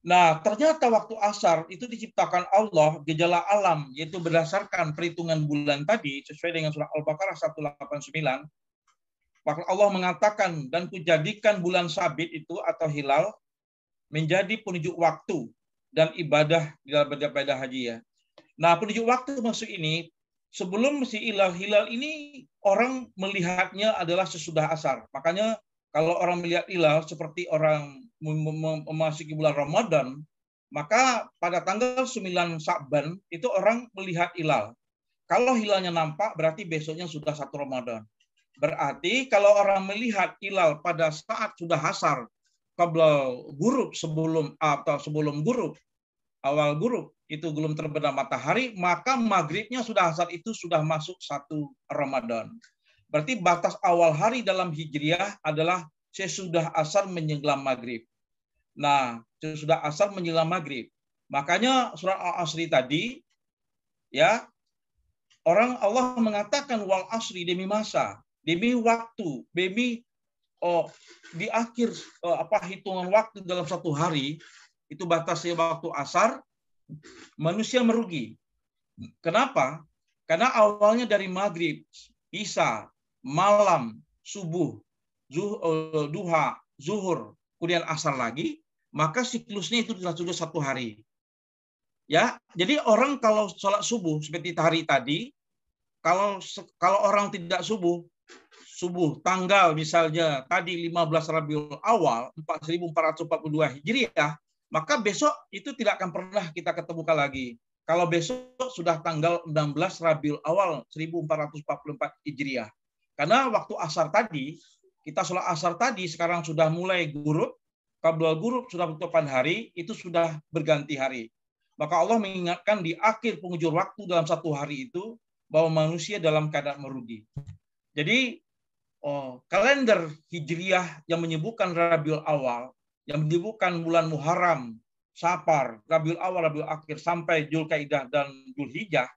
Nah, ternyata waktu asar itu diciptakan Allah gejala alam, yaitu berdasarkan perhitungan bulan tadi sesuai dengan surah Al-Baqarah 189. Maka Allah mengatakan, dan kujadikan bulan sabit itu atau hilal menjadi penunjuk waktu dan ibadah di dalam ibadah haji ya. Nah, penunjuk waktu maksud ini sebelum si hilal ini orang melihatnya adalah sesudah asar. Makanya kalau orang melihat hilal seperti orang memasuki bulan Ramadan, maka pada tanggal 9 Sya'ban itu orang melihat hilal. Kalau hilalnya nampak berarti besoknya sudah 1 Ramadan. Berarti kalau orang melihat hilal pada saat sudah asar, qabla ghurub, sebelum ghurub, awal ghurub itu belum terbenam matahari, maka maghribnya sudah asar itu sudah masuk 1 Ramadan. Berarti batas awal hari dalam Hijriah adalah sesudah asar menjelang maghrib. Nah, sesudah asar menjelang maghrib. Makanya surat Al-Asri tadi, ya, Allah mengatakan wal asri demi masa, demi waktu, demi di akhir hitungan waktu dalam 1 hari, itu batasnya waktu asar, manusia merugi. Kenapa? Karena awalnya dari maghrib, isya, malam, subuh, duha, zuhur, kemudian asar lagi, maka siklusnya itu sudah 1 hari. Ya, jadi orang kalau sholat subuh seperti hari tadi, kalau orang tidak subuh tanggal misalnya tadi 15 Rabiul Awal 1442 Hijriah, maka besok itu tidak akan pernah kita ketemukan lagi. Kalau besok sudah tanggal 16 Rabiul Awal 1444 Hijriah. Karena waktu asar tadi, kita sholat asar tadi sekarang sudah mulai ghurub, qabla ghurub sudah penutupan hari, itu sudah berganti hari. Maka Allah mengingatkan di akhir penghujung waktu dalam 1 hari itu bahwa manusia dalam keadaan merugi. Jadi kalender Hijriah yang menyebutkan Rabiul Awal, yang menyebutkan bulan Muharram, Safar, Rabiul Awal, Rabiul Akhir sampai Dzulqa'dah dan Dzulhijjah,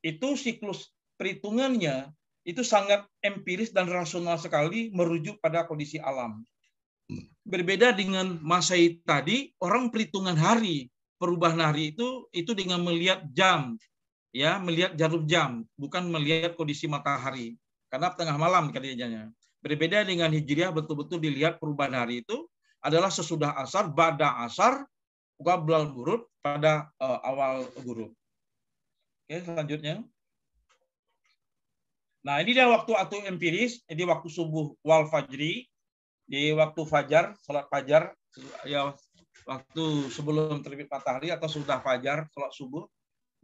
itu siklus perhitungannya itu sangat empiris dan rasional sekali merujuk pada kondisi alam. Berbeda dengan Masehi tadi, orang perhitungan hari, perubahan hari itu dengan melihat jam, ya, melihat jarum jam, bukan melihat kondisi matahari. Karena tengah malam katanya. Berbeda dengan Hijriah, betul-betul dilihat perubahan hari itu adalah sesudah asar, ba'da asar, qabla ghurub, pada awal ghurub. Oke, selanjutnya. Nah, ini dia waktu atau empiris, jadi waktu subuh wal fajri, di waktu fajar, salat fajar, ya waktu sebelum terbit matahari atau sudah fajar, salat subuh.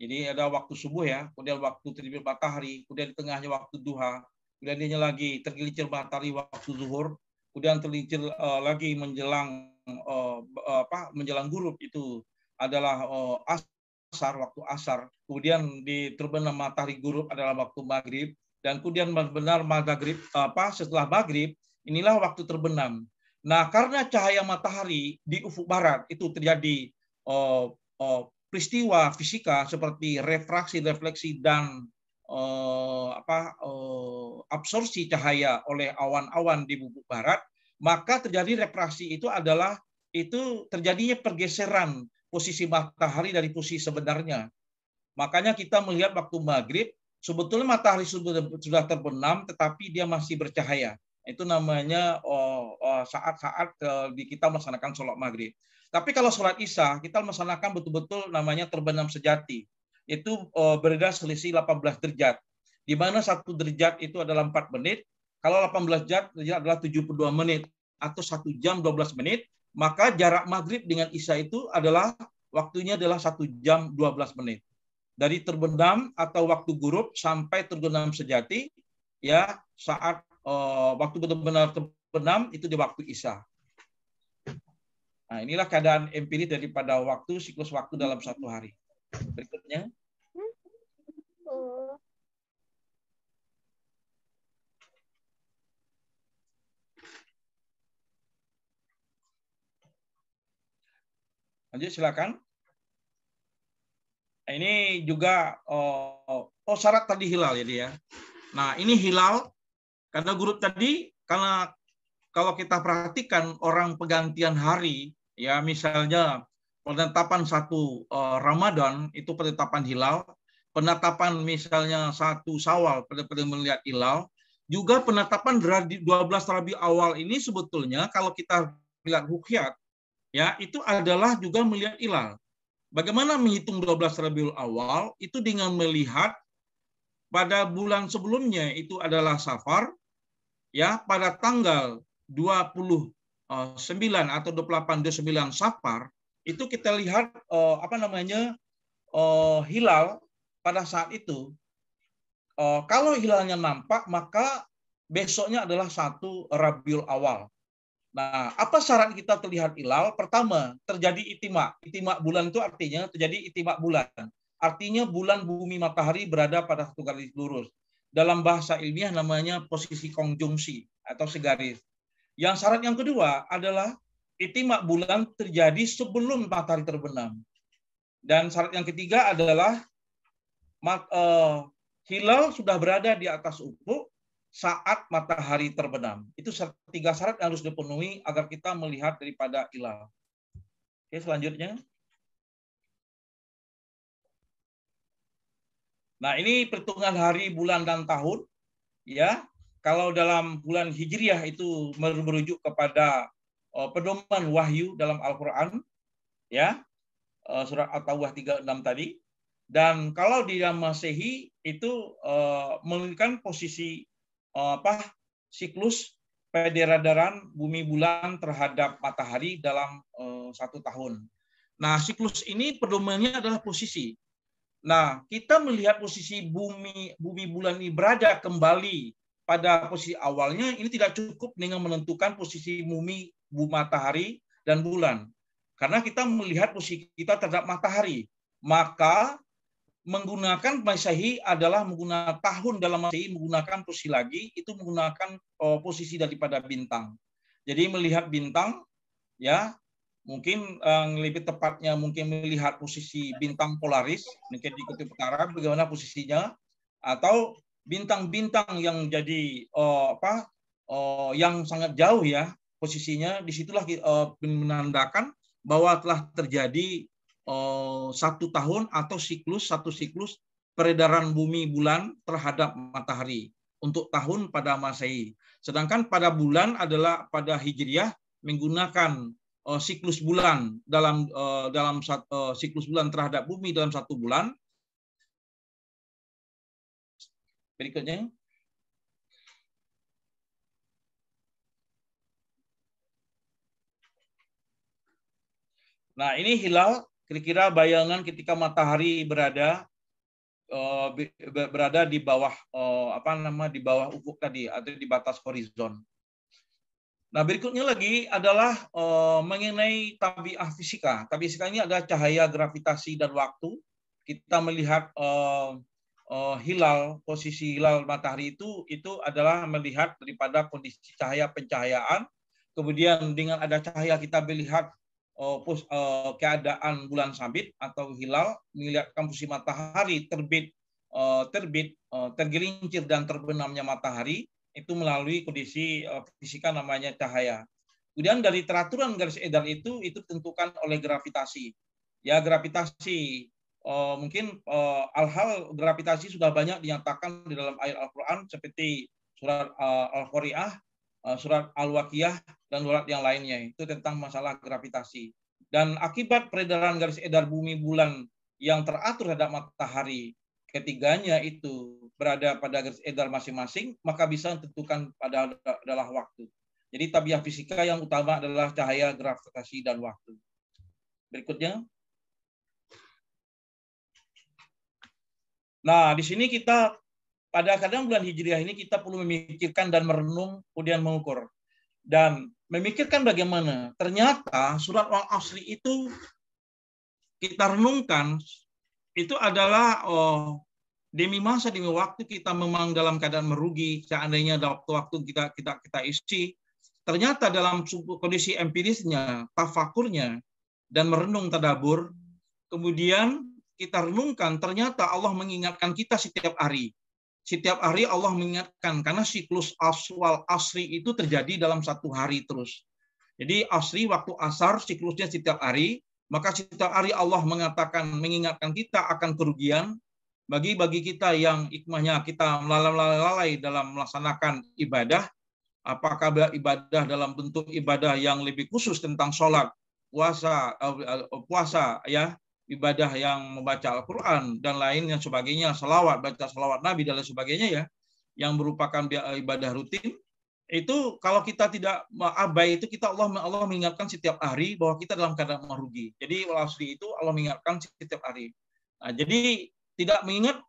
Jadi ada waktu subuh ya, kemudian waktu terbit matahari, kemudian di tengahnya waktu duha, kemudian dia lagi tergelincir matahari waktu zuhur, kemudian tergelincir lagi menjelang menjelang ghurub, itu adalah asar, waktu asar. Kemudian di terbenam matahari ghurub adalah waktu maghrib, dan kemudian benar maghrib setelah maghrib inilah waktu terbenam. Nah, karena cahaya matahari di ufuk barat itu terjadi peristiwa fisika seperti refraksi, refleksi, dan absorpsi cahaya oleh awan-awan di ufuk barat, maka terjadi refraksi itu adalah terjadinya pergeseran posisi matahari dari posisi sebenarnya. Makanya kita melihat waktu maghrib sebetulnya matahari sudah terbenam, tetapi dia masih bercahaya. Itu namanya saat-saat kita melaksanakan sholat maghrib. Tapi kalau sholat isya, kita melaksanakan betul-betul namanya terbenam sejati. Itu berbeda selisih 18 derajat. Di mana 1 derajat itu adalah 4 menit. Kalau 18 derajat adalah 72 menit. Atau 1 jam 12 menit. Maka jarak maghrib dengan isya itu adalah waktunya adalah 1 jam 12 menit. Dari terbenam atau waktu ghurub sampai terbenam sejati, ya, saat waktu benar-benar terbenam itu di waktu isya. Nah, inilah keadaan empiris daripada waktu, siklus waktu dalam satu hari. Berikutnya. Lanjut, silakan. Nah, ini juga syarat tadi hilal ya. Nah, ini hilal karena ghurub tadi, karena kalau kita perhatikan orang pergantian hari, ya misalnya penetapan 1 Ramadan itu penetapan hilal, penetapan misalnya 1 Syawal pada melihat hilal, juga penetapan 12 Rabiul Awal ini sebetulnya kalau kita lihat ruqyat, ya itu adalah juga melihat hilal. Bagaimana menghitung 12 Rabiul Awal? Itu dengan melihat pada bulan sebelumnya itu adalah Safar, ya pada tanggal 29 atau 28-29 Safar itu kita lihat hilal pada saat itu. Kalau hilalnya nampak maka besoknya adalah 1 Rabiul Awal. Nah, apa syarat kita terlihat hilal? Pertama, terjadi itimak. Itimak bulan itu artinya terjadi itimak bulan. Artinya bulan, bumi, matahari berada pada satu garis lurus. Dalam bahasa ilmiah namanya posisi konjungsi atau segaris. Yang syarat yang kedua adalah itimak bulan terjadi sebelum matahari terbenam. Dan syarat yang ketiga adalah hilal sudah berada di atas ufuk saat matahari terbenam. Itu 3 syarat yang harus dipenuhi agar kita melihat daripada hilal. Oke, selanjutnya. Nah, ini perhitungan hari, bulan, dan tahun. Ya, kalau dalam bulan Hijriah itu merujuk kepada pedoman wahyu dalam Al-Quran, ya, surat At-Tawbah 36 tadi. Dan kalau di dalam Masehi itu menunjukkan posisi siklus peredaran bumi bulan terhadap matahari dalam 1 tahun. Nah, siklus ini pedomannya adalah posisi. Nah, kita melihat posisi bumi bulan ini berada kembali pada posisi awalnya, ini tidak cukup dengan menentukan posisi bumi, matahari, dan bulan. Karena kita melihat posisi kita terhadap matahari. Maka menggunakan Masehi adalah menggunakan tahun dalam Masehi, menggunakan posisi lagi itu menggunakan posisi daripada bintang. Jadi melihat bintang, ya mungkin lebih tepatnya mungkin melihat posisi bintang Polaris, mungkin di kutub utara bagaimana posisinya, atau bintang-bintang yang jadi yang sangat jauh ya posisinya, disitulah menandakan bahwa telah terjadi satu tahun atau satu siklus peredaran bumi bulan terhadap matahari untuk tahun pada Masehi. Sedangkan pada bulan adalah pada Hijriah menggunakan siklus bulan dalam siklus bulan terhadap bumi dalam satu bulan. Berikutnya. Nah, ini hilal, kira-kira bayangan ketika matahari berada di bawah di bawah ufuk tadi atau di batas horizon. Nah, berikutnya lagi adalah mengenai tabiat fisika. Tabiat fisika ini ada cahaya, gravitasi, dan waktu. Kita melihat hilal, posisi hilal matahari itu adalah melihat daripada kondisi cahaya pencahayaan. Kemudian dengan ada cahaya kita melihat keadaan bulan sabit atau hilal, melihat posisi matahari tergelincir dan terbenamnya matahari itu melalui kondisi fisika namanya cahaya. Kemudian dari peraturan garis edar itu ditentukan oleh gravitasi. Ya, gravitasi mungkin hal-hal gravitasi sudah banyak dinyatakan di dalam ayat Al-Qur'an seperti surat Al-Qari'ah, surat Al-Waqiah, dan surat yang lainnya. Itu tentang masalah gravitasi. Dan akibat peredaran garis edar bumi bulan yang teratur terhadap matahari, ketiganya itu berada pada garis edar masing-masing, maka bisa ditentukan adalah waktu. Jadi tabiat fisika yang utama adalah cahaya, gravitasi, dan waktu. Berikutnya. Nah, di sini kita pada kadang bulan Hijriah ini kita perlu memikirkan dan merenung, kemudian mengukur. Dan memikirkan bagaimana ternyata surat Al-Asri itu kita renungkan, itu adalah demi masa, demi waktu kita memang dalam keadaan merugi, seandainya ada waktu-waktu kita isi. Ternyata dalam kondisi empirisnya, tafakurnya, dan merenung tadabur, kemudian kita renungkan, ternyata Allah mengingatkan kita setiap hari. Setiap hari Allah mengingatkan, karena siklus aswal asri itu terjadi dalam satu hari terus. Jadi asri, waktu asar, siklusnya setiap hari, maka setiap hari Allah mengingatkan kita akan kerugian bagi kita yang hikmahnya kita melalai dalam melaksanakan ibadah, apakah ibadah dalam bentuk ibadah yang lebih khusus tentang sholat, puasa, ya, ibadah yang membaca Al-Quran dan lain yang sebagainya, salawat, baca salawat Nabi dan lain sebagainya, ya, yang merupakan ibadah rutin. Itu kalau kita tidak abai itu Allah mengingatkan setiap hari bahwa kita dalam keadaan merugi. Jadi Al-Asri itu Allah mengingatkan setiap hari. Nah, jadi tidak mengingat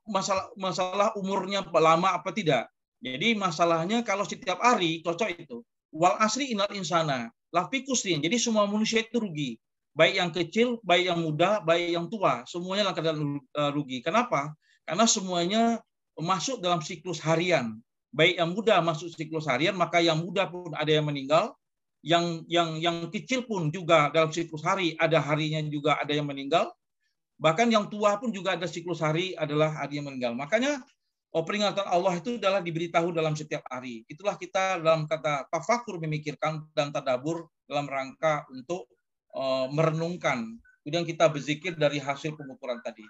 masalah umurnya lama apa tidak. Jadi masalahnya kalau setiap hari cocok itu. Wal asri innal insana lafi khusrin. Jadi semua manusia itu rugi. Baik yang kecil, baik yang muda, baik yang tua, semuanya dalam keadaan rugi. Kenapa? Karena semuanya masuk dalam siklus harian. Baik yang muda masuk siklus harian, maka yang muda pun ada yang meninggal, yang kecil pun juga dalam siklus hari ada harinya juga ada yang meninggal. Bahkan yang tua pun juga ada siklus hari adalah ada yang meninggal. Makanya peringatan Allah itu adalah diberitahu dalam setiap hari. Itulah kita dalam kata tafakur memikirkan dan tadabur dalam rangka untuk merenungkan. Kemudian kita berzikir dari hasil pengukuran tadi.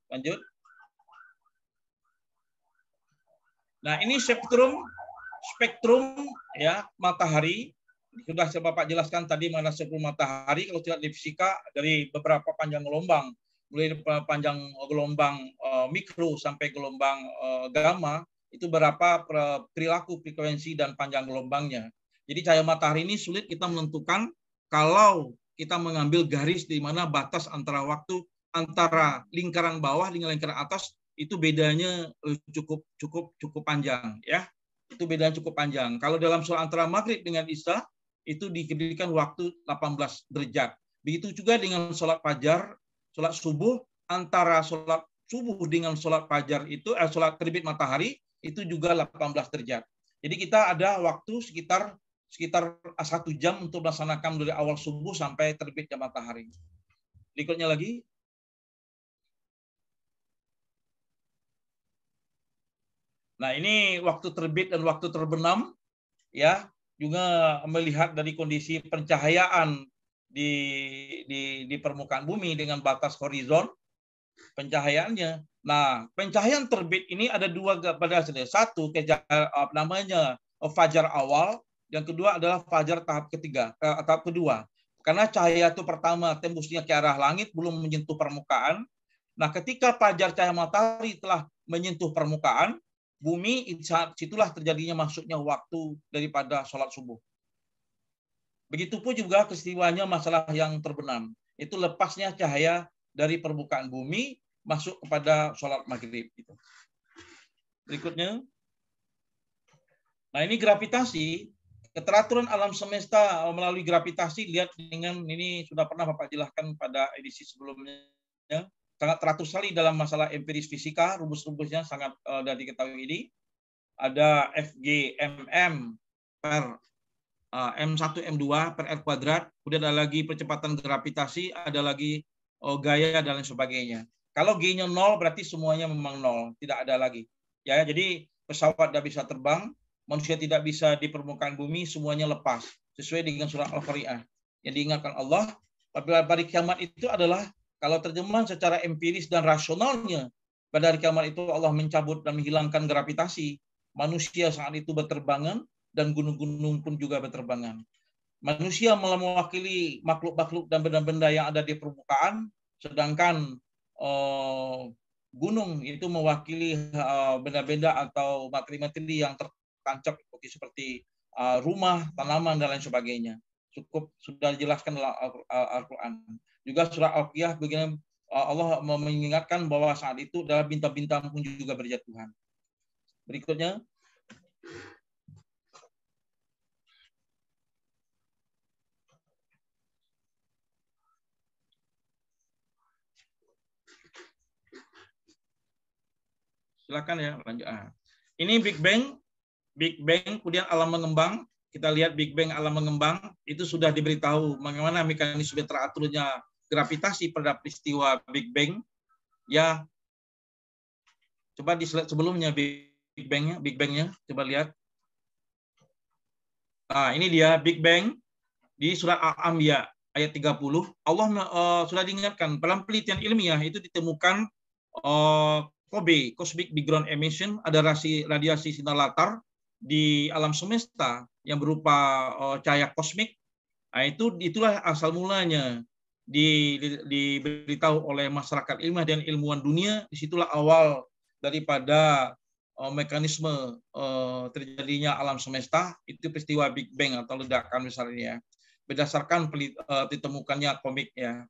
Lanjut. Nah, ini spektrum ya matahari. Sudah saya Bapak jelaskan tadi mana spektrum matahari. Kalau tidak di fisika dari beberapa panjang gelombang, mulai panjang gelombang mikro sampai gelombang gamma, itu berapa perilaku, frekuensi, dan panjang gelombangnya. Jadi cahaya matahari ini sulit kita menentukan kalau kita mengambil garis di mana batas antara waktu antara lingkaran bawah dengan lingkaran atas itu bedanya cukup panjang, ya. Itu bedanya cukup panjang. Kalau dalam soal antara maghrib dengan isya itu diberikan waktu 18 derajat. Begitu juga dengan sholat fajar, sholat subuh antara sholat subuh dengan sholat fajar itu, sholat terbit matahari itu juga 18 derajat. Jadi kita ada waktu sekitar 1 jam untuk melaksanakan dari awal subuh sampai terbitnya matahari. Berikutnya lagi. Nah, ini waktu terbit dan waktu terbenam, ya, juga melihat dari kondisi pencahayaan di permukaan bumi dengan batas horizon pencahayaannya. Nah, pencahayaan terbit ini ada dua pada satu namanya fajar awal, yang kedua adalah fajar tahap kedua. Karena cahaya itu pertama tembusnya ke arah langit belum menyentuh permukaan. Nah, ketika fajar cahaya matahari telah menyentuh permukaan bumi, saat situlah terjadinya masuknya waktu daripada sholat subuh. Begitupun juga keistimewanya masalah yang terbenam. Itu lepasnya cahaya dari permukaan bumi masuk kepada sholat maghrib. Berikutnya. Nah, ini gravitasi. Keteraturan alam semesta melalui gravitasi, lihat dengan ini sudah pernah Bapak jelaskan pada edisi sebelumnya. Sangat teratur sekali dalam masalah empiris fisika, rumus-rumusnya sangat sudah diketahui ini. Ada FGMM per M1, M2 per R kuadrat, kemudian ada lagi percepatan gravitasi, ada lagi gaya dan lain sebagainya. Kalau G-nya 0 berarti semuanya memang 0, tidak ada lagi. Ya, jadi pesawat tidak bisa terbang, manusia tidak bisa di permukaan bumi, semuanya lepas sesuai dengan surah Al-Qari'ah. Yang diingatkan Allah, pada hari kiamat itu adalah kalau terjemahan secara empiris dan rasionalnya, pada hari kiamat itu Allah mencabut dan menghilangkan gravitasi. Manusia saat itu berterbangan dan gunung-gunung pun juga berterbangan. Manusia mewakili makhluk-makhluk dan benda-benda yang ada di permukaan, sedangkan gunung itu mewakili benda-benda atau materi-materi yang tertancap seperti rumah, tanaman, dan lain sebagainya. Cukup sudah dijelaskan dalam Al-Quran. Juga surah Al-Qiyah begini, Allah mengingatkan bahwa saat itu adalah bintang-bintang pun juga berjatuhan. Berikutnya. Silakan ya, lanjut. Ini Big Bang, kemudian alam mengembang. Kita lihat Big Bang, alam mengembang, itu sudah diberitahu bagaimana mekanisme teraturnya gravitasi pada peristiwa Big Bang. Ya, coba di slide sebelumnya Big Bang-nya, coba lihat. Nah, ini dia Big Bang di surat Al-Anbiya ayat 30. Allah sudah diingatkan dalam penelitian ilmiah itu ditemukan COBE, Cosmic Background Emission, ada radiasi sinar latar di alam semesta yang berupa cahaya kosmik. Nah, itulah asal mulanya diberitahu oleh masyarakat ilmiah dan ilmuwan dunia. Disitulah awal daripada mekanisme terjadinya alam semesta, itu peristiwa Big Bang atau ledakan misalnya, berdasarkan ditemukannya komik ya,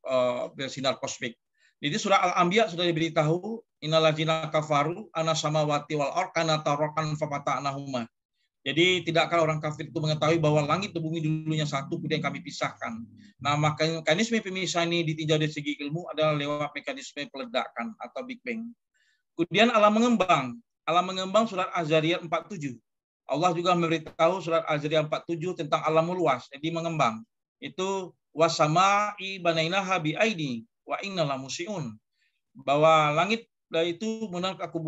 sinar kosmik. Jadi surah Al-Anbiya sudah diberitahu innalladzina kafaru ana samawati wal ardh kana tarakan fafata'nahuma. Jadi tidakkah orang kafir itu mengetahui bahwa langit dan bumi dulunya satu kemudian kami pisahkan. Nah, mekanisme pemisahan ini ditinjau dari segi ilmu adalah lewat mekanisme peledakan atau Big Bang. Kemudian alam mengembang. Alam mengembang surat Az-Zariyat 47. Allah juga memberitahu surat Az-Zariyat 47 tentang alam luas, jadi mengembang. Itu wasama'i banainaha bi'aidi wa inna lamusiun. Bahwa langit itu benar aku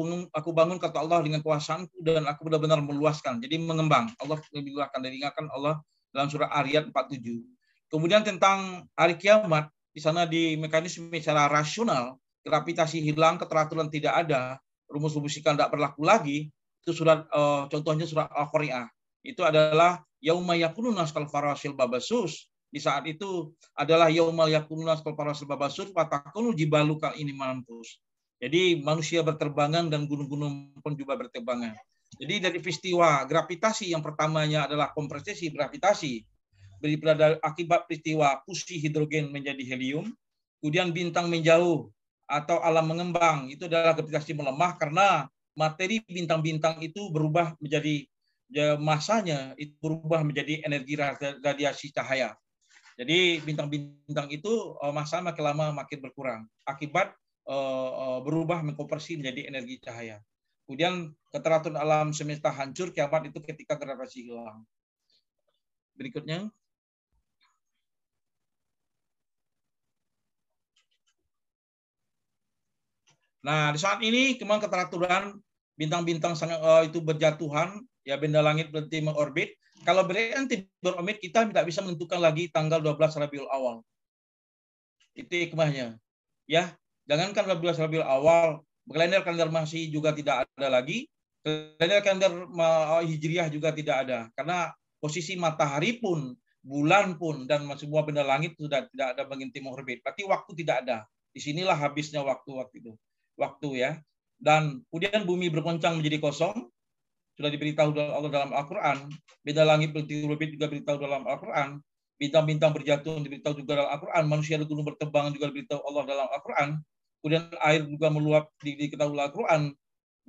bangun kata Allah dengan kuasaanku dan aku benar-benar meluaskan. Jadi mengembang. Allah akan diingatkan Allah dalam surah Ar-Riyad 47. Kemudian tentang hari kiamat, di sana di mekanisme secara rasional, gravitasi hilang, keteraturan tidak ada, rumus-rumus fisika tidak berlaku lagi. Itu surat contohnya surat Al-Qari'ah. Itu adalah yauma yakunu naskal farasil babasus. Di saat itu adalah yaumal yakunu naskal farasil babasus wa takunu jibalu kal ini mampus. Jadi manusia berterbangan dan gunung-gunung pun juga berterbangan. Jadi dari peristiwa gravitasi yang pertamanya adalah kompresi gravitasi, daripada akibat peristiwa fusi hidrogen menjadi helium, kemudian bintang menjauh atau alam mengembang, itu adalah gravitasi melemah karena materi bintang-bintang itu berubah menjadi masanya itu berubah menjadi energi radiasi cahaya. Jadi bintang-bintang itu masa makin lama makin berkurang akibat berubah mengkonversi menjadi energi cahaya. Kemudian keteraturan alam semesta hancur, kiamat itu ketika gravitasi hilang. Berikutnya. Nah, di saat ini kemang keteraturan bintang-bintang itu berjatuhan, ya benda langit berhenti mengorbit. Kalau berhenti berorbit, kita tidak bisa menentukan lagi tanggal 12 Rabiul Awal. Itu hikmahnya. Ya, jangankan 12 Rabiul Awal, kalender Masih juga tidak ada lagi. Kalender Hijriah juga tidak ada. Karena posisi matahari pun, bulan pun, dan semua benda langit sudah tidak ada berhenti mengorbit. Berarti waktu tidak ada. Disinilah habisnya waktu itu. Waktu ya. Dan kemudian bumi bergoncang menjadi kosong. Sudah diberitahu Allah dalam Al-Quran. Benda langit berorbit juga diberitahu dalam Al-Quran. Bintang-bintang berjatuh diberitahu juga dalam Al-Quran. Manusia dan gunung bertebang juga diberitahu Allah dalam Al-Quran. Kemudian air juga meluap diketahui Al-Quran.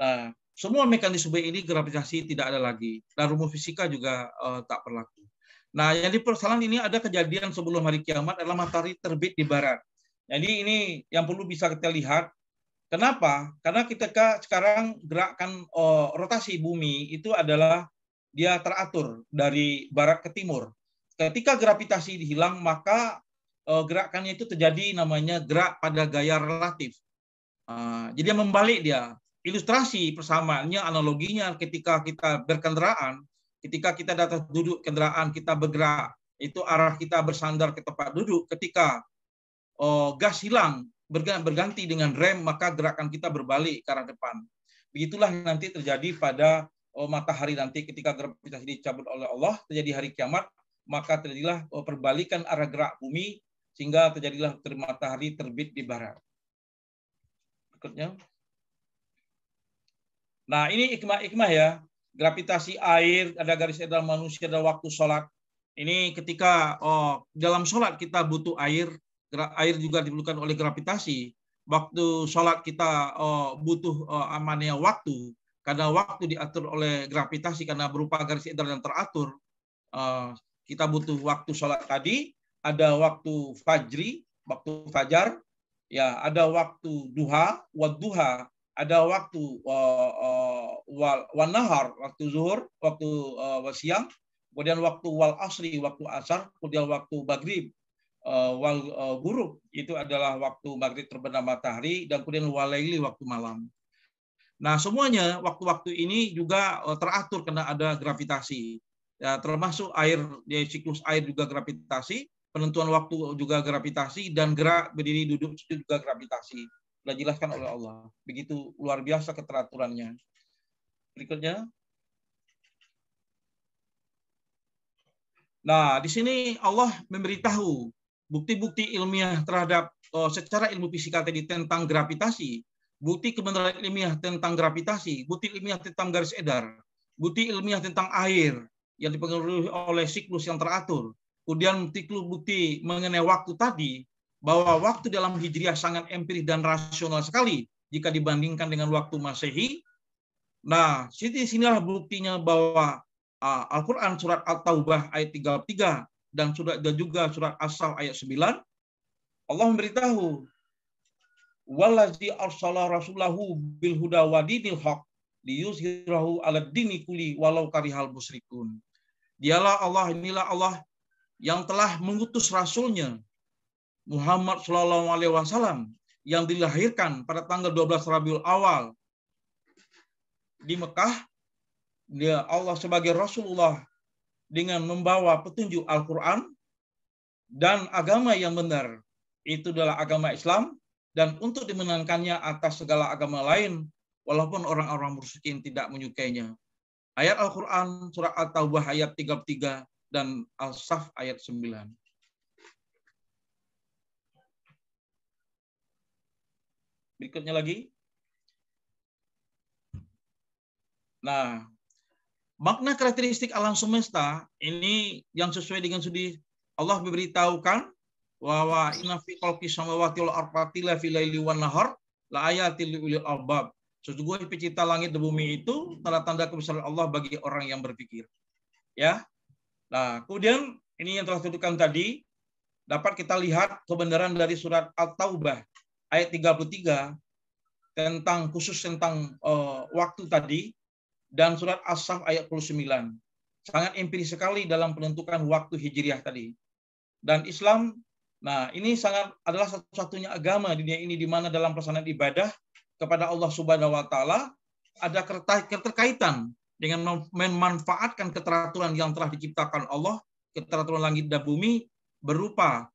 Nah, semua mekanisme ini gravitasi tidak ada lagi. Dan rumus fisika juga tak berlaku. Nah, yang di persoalan ini ada kejadian sebelum hari kiamat adalah matahari terbit di barat. Jadi ini yang perlu bisa kita lihat. Kenapa? Karena ketika sekarang gerakan rotasi bumi itu adalah dia teratur dari barat ke timur. Ketika gravitasi dihilang, maka gerakannya itu terjadi namanya gerak pada gaya relatif. Jadi membalik dia. Ilustrasi persamaannya, analoginya ketika kita berkendaraan, ketika kita datang duduk kendaraan, kita bergerak, itu arah kita bersandar ke tempat duduk. Ketika gas hilang, berganti dengan rem, maka gerakan kita berbalik ke arah depan. Begitulah nanti terjadi pada matahari nanti ketika gravitasi dicabut oleh Allah, terjadi hari kiamat, maka terjadilah perbalikan arah gerak bumi, sehingga terjadilah matahari terbit di barat. Berikutnya. Nah, ini hikmah ya. Gravitasi air, ada garis edar manusia, ada waktu sholat. Ini ketika dalam sholat kita butuh air, air juga diperlukan oleh gravitasi. Waktu sholat kita butuh amannya waktu, karena waktu diatur oleh gravitasi karena berupa garis edar yang teratur. Kita butuh waktu sholat tadi, ada waktu fajri, waktu fajar, ya ada waktu duha, wadduha, ada waktu wanahar, waktu zuhur, waktu siang, kemudian waktu wal asri, waktu asar, kemudian waktu maghrib, wal ghurub, itu adalah waktu maghrib terbenam matahari, dan kemudian walaili, waktu malam. Nah, semuanya waktu-waktu ini juga teratur karena ada gravitasi. Ya, termasuk air, ya, siklus air juga gravitasi, penentuan waktu juga gravitasi, dan gerak berdiri duduk juga gravitasi. Sudah dijelaskan oleh Allah. Begitu luar biasa keteraturannya. Berikutnya. Nah, di sini Allah memberitahu bukti-bukti ilmiah terhadap secara ilmu fisika tadi tentang gravitasi, bukti kebenaran ilmiah tentang gravitasi, bukti ilmiah tentang garis edar, bukti ilmiah tentang air yang dipengaruhi oleh siklus yang teratur. Kemudian bukti mengenai waktu tadi, bahwa waktu dalam Hijriah sangat empiris dan rasional sekali jika dibandingkan dengan waktu Masehi. Nah, sinilah buktinya bahwa Al-Quran surat At-Taubah ayat 33 dan juga surat As-Saff ayat 9, Allah memberitahu, wallazi arsala rasulahu bil huda wa dinil haq liyuzhirahu 'alad dini kulli walau karihal musyrikun. Dialah Allah, inilah Allah yang telah mengutus rasulnya Muhammad Shallallahu Alaihi Wasallam yang dilahirkan pada tanggal 12 Rabiul Awal di Mekah. Dia Allah sebagai Rasulullah dengan membawa petunjuk Al-Quran dan agama yang benar. Itu adalah agama Islam, dan untuk dimenangkannya atas segala agama lain, walaupun orang-orang musyrikin tidak menyukainya. Ayat Al-Quran surat At-Taubah ayat 33 dan As-Saff ayat 9. Berikutnya lagi. Nah, makna karakteristik alam semesta ini yang sesuai dengan studi Allah memberitahukan bahwa inna fi khalqis samawati wal ardi la fil laili wan nahar la ayatil lil ulil albab. Sesungguhnya pencipta langit dan bumi itu tanda-tanda kebesaran Allah bagi orang yang berpikir. Ya. Nah, kemudian ini yang telah disebutkan tadi dapat kita lihat kebenaran dari surat At-Taubah ayat 33 khusus tentang waktu tadi, dan surat As-Saff ayat 29. Sangat empiris sekali dalam penentukan waktu Hijriah tadi. Dan Islam, nah ini adalah satu-satunya agama di dunia ini di mana dalam pelaksanaan ibadah kepada Allah Subhanahu wa taala ada keterkaitan dengan memanfaatkan keteraturan yang telah diciptakan Allah, keteraturan langit dan bumi berupa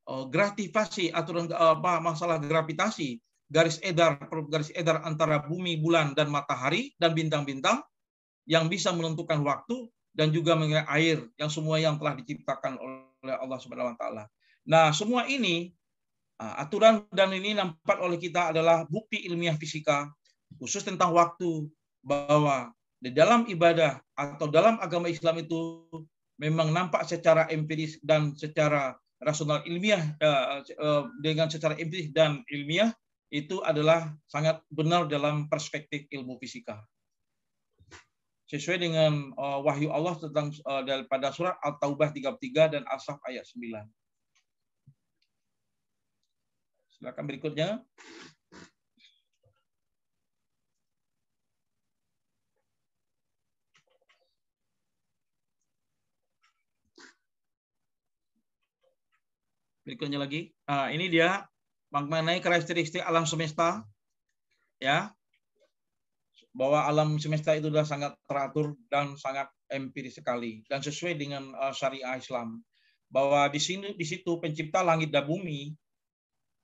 gravitasasi, aturan masalah gravitasi, garis edar antara bumi, bulan, dan matahari, dan bintang-bintang yang bisa menentukan waktu, dan juga mengenai air, yang semua yang telah diciptakan oleh Allah Subhanahu wa taala. Nah, semua ini aturan dan ini nampak oleh kita adalah bukti ilmiah fisika khusus tentang waktu, bahwa di dalam ibadah atau dalam agama Islam itu memang nampak secara empiris dan secara rasional ilmiah, dengan secara empiris dan ilmiah itu adalah sangat benar dalam perspektif ilmu fisika. Sesuai dengan wahyu Allah tentang daripada surat At-Taubah 33 dan As-Saff ayat 9. Silakan berikutnya. Berikutnya lagi. Ini dia mengenai karakteristik alam semesta, ya, bahwa alam semesta itu sudah sangat teratur dan sangat empiris sekali dan sesuai dengan syariah Islam, bahwa di situ pencipta langit dan bumi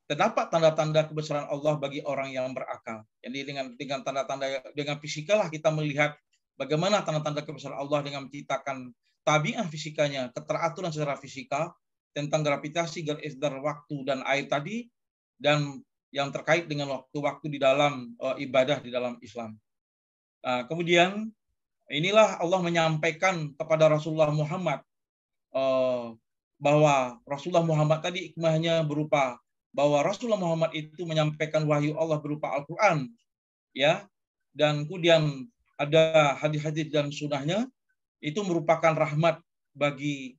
terdapat tanda-tanda kebesaran Allah bagi orang yang berakal. Jadi dengan tanda-tanda, dengan fisikalah kita melihat bagaimana tanda-tanda kebesaran Allah dengan menciptakan tabiat fisikanya, keteraturan secara fisika tentang gravitasi, garis edar waktu dan air tadi, dan yang terkait dengan waktu-waktu di dalam ibadah di dalam Islam. Nah, kemudian inilah Allah menyampaikan kepada Rasulullah Muhammad bahwa Rasulullah Muhammad tadi hikmahnya berupa bahwa Rasulullah Muhammad itu menyampaikan wahyu Allah berupa Al-Quran, ya, dan kemudian ada hadis-hadis dan sunnahnya itu merupakan rahmat bagi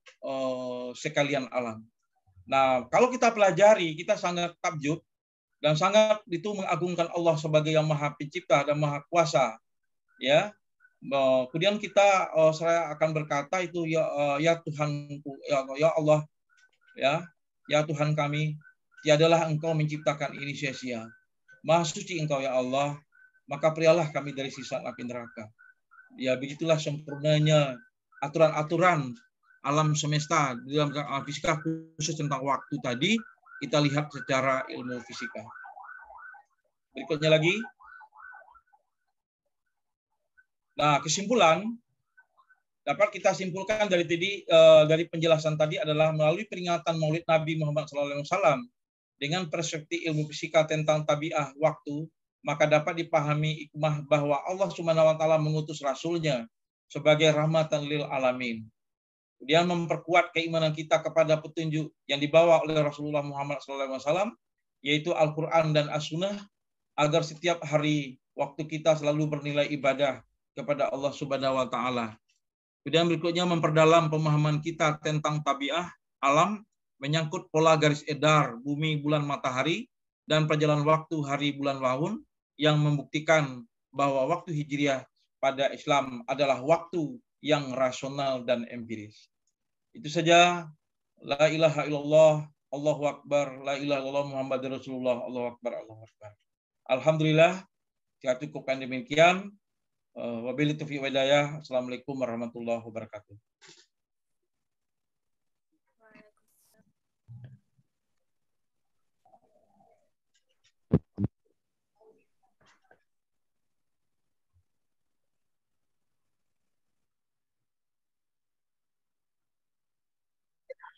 sekalian alam. Nah, kalau kita pelajari, kita sangat takjub dan sangat itu mengagungkan Allah sebagai yang Maha Pencipta dan Maha Kuasa, ya. Kemudian saya akan berkata itu ya Tuhanku, ya Allah, ya Tuhan kami, tiadalah Engkau menciptakan ini sia-sia. Maha suci Engkau ya Allah, maka berilah kami dari siksa api neraka. Ya, begitulah sempurnanya aturan-aturan alam semesta di dalam fisika khusus tentang waktu tadi kita lihat secara ilmu fisika. Berikutnya lagi. Nah, kesimpulan dapat kita simpulkan dari penjelasan tadi adalah melalui peringatan Maulid Nabi Muhammad SAW dengan perspektif ilmu fisika tentang tabiat waktu, maka dapat dipahami hikmah bahwa Allah Subhanahu wa taala mengutus rasulnya sebagai rahmatan lil alamin. Kemudian memperkuat keimanan kita kepada petunjuk yang dibawa oleh Rasulullah Muhammad SAW, yaitu Al-Quran dan As-Sunnah, agar setiap hari waktu kita selalu bernilai ibadah kepada Allah Subhanahu wa taala. Kemudian berikutnya memperdalam pemahaman kita tentang tabiat alam, menyangkut pola garis edar bumi, bulan, matahari, dan perjalanan waktu hari, bulan, tahun, yang membuktikan bahwa waktu Hijriah pada Islam adalah waktu yang rasional dan empiris. Itu saja. La ilaha illallah, Allahu Akbar, la ilaha illallah Muhammadur Rasulullah, Allahu Akbar, Allahu Akbar. Alhamdulillah, saya cukupkan demikian. Wabillahi taufiq wal hidayah. Assalamualaikum warahmatullahi wabarakatuh.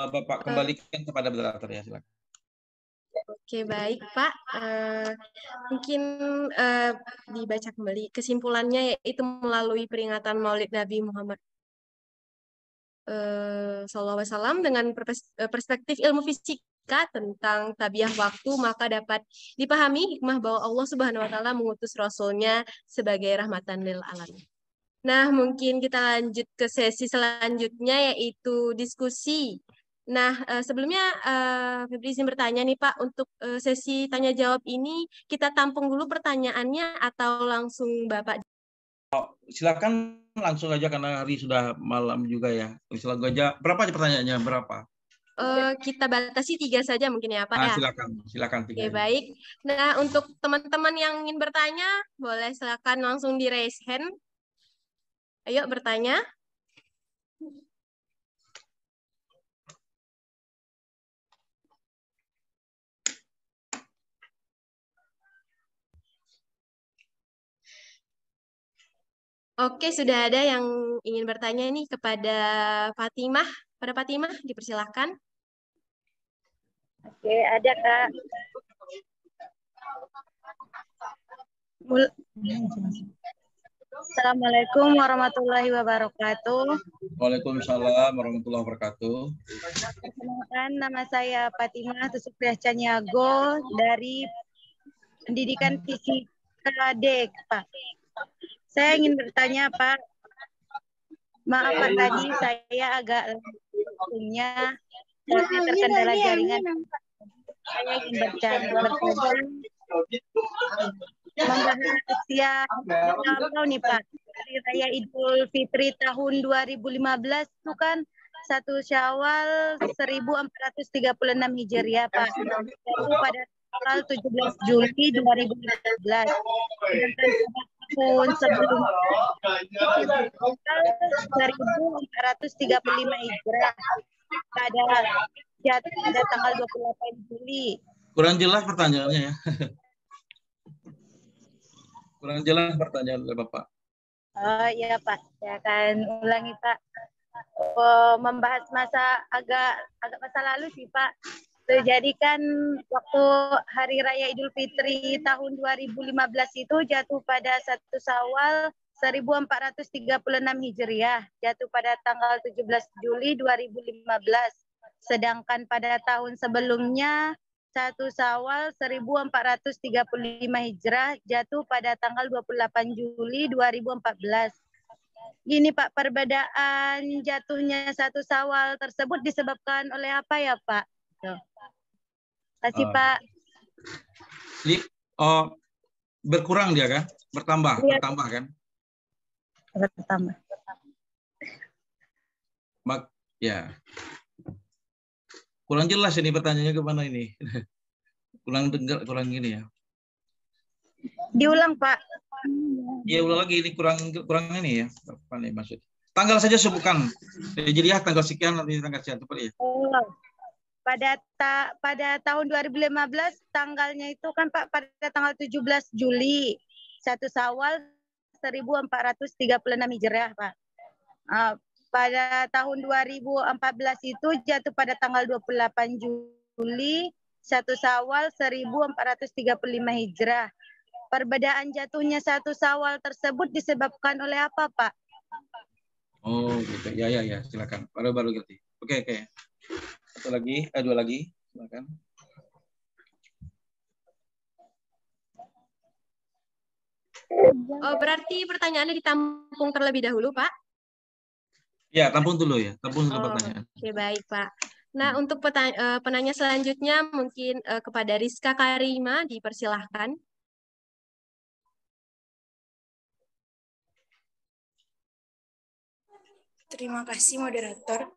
Bapak kembalikan kepada moderator ya, silakan. Oke, baik Pak. Mungkin dibaca kembali kesimpulannya, yaitu melalui peringatan Maulid Nabi Muhammad SAW dengan perspektif ilmu fisika tentang tabiat waktu, maka dapat dipahami hikmah bahwa Allah Subhanahu wa taala mengutus rasulnya sebagai rahmatan lil alamin. Nah, mungkin kita lanjut ke sesi selanjutnya, yaitu diskusi Nah, sebelumnya Febri izin bertanya nih Pak, untuk sesi tanya jawab ini kita tampung dulu pertanyaannya atau langsung Bapak? Silakan langsung aja karena hari sudah malam juga ya. Silakan aja. Berapa aja pertanyaannya? Berapa? Kita batasi 3 saja mungkin ya Pak Nah, ya. silakan 3 Oke, aja. baik. Nah, untuk teman-teman yang ingin bertanya, boleh silakan langsung di raise hand. Ayo bertanya. Oke, sudah ada yang ingin bertanya nih kepada Fatimah. Pada Fatimah, dipersilahkan. Oke, ada Kak. Assalamualaikum warahmatullahi wabarakatuh. Waalaikumsalam warahmatullahi wabarakatuh. Perkenalkan, nama saya Fatimah Tusupriah Caniago dari Pendidikan Fisika D, Pak. Saya ingin bertanya, Pak. Maaf Pak, tadi saya agak punya karena terkendala jaringan. Saya ingin bertanya membahas nih Pak. Hari Raya Idul Fitri tahun 2015 itu kan 1 Syawal 1436 Hijriah Pak. Itu pada tanggal 17 Juli 2015. Tahun sebelumnya 1435 Hijriah pada tanggal 28 Juli. Kurang jelas pertanyaannya ya. Kurang jelas pertanyaan oleh Bapak. Oh iya Pak, saya akan ulangi Pak. Membahas agak masa lalu sih Pak. Jadi kan waktu Hari Raya Idul Fitri tahun 2015 itu jatuh pada 1 Syawal 1436 Hijriah, jatuh pada tanggal 17 Juli 2015. Sedangkan pada tahun sebelumnya 1 Syawal 1435 Hijrah jatuh pada tanggal 28 Juli 2014. Gini Pak, perbedaan jatuhnya 1 Syawal tersebut disebabkan oleh apa ya Pak? Kasih Pak. Jadi, berkurang dia kan? Bertambah kan? Bertambah. Ya. Kurang jelas ini pertanyaannya kemana ini? kurang gini ya. Diulang Pak. Iya ulang lagi, ini kurang ini ya. Apa nih maksud? Tanggal saja sebutkan. Jadi ya tanggal sekian nanti tanggal sekian tepat ya. Pada tahun 2015 tanggalnya itu kan Pak pada tanggal 17 Juli 1 Syawal 1436 Hijriah Pak. Pada tahun 2014 itu jatuh pada tanggal 28 Juli 1 Syawal 1435 Hijrah. Perbedaan jatuhnya 1 Syawal tersebut disebabkan oleh apa, Pak? Oh, gitu. Ya, silakan. Baru ngerti. Oke. Dua lagi, silakan. Oh, berarti pertanyaannya ditampung terlebih dahulu, Pak? Ya, tampung dulu pertanyaan. Oke, baik, Pak. Nah, untuk penanya selanjutnya mungkin kepada Rizka Karima, dipersilahkan. Terima kasih, moderator.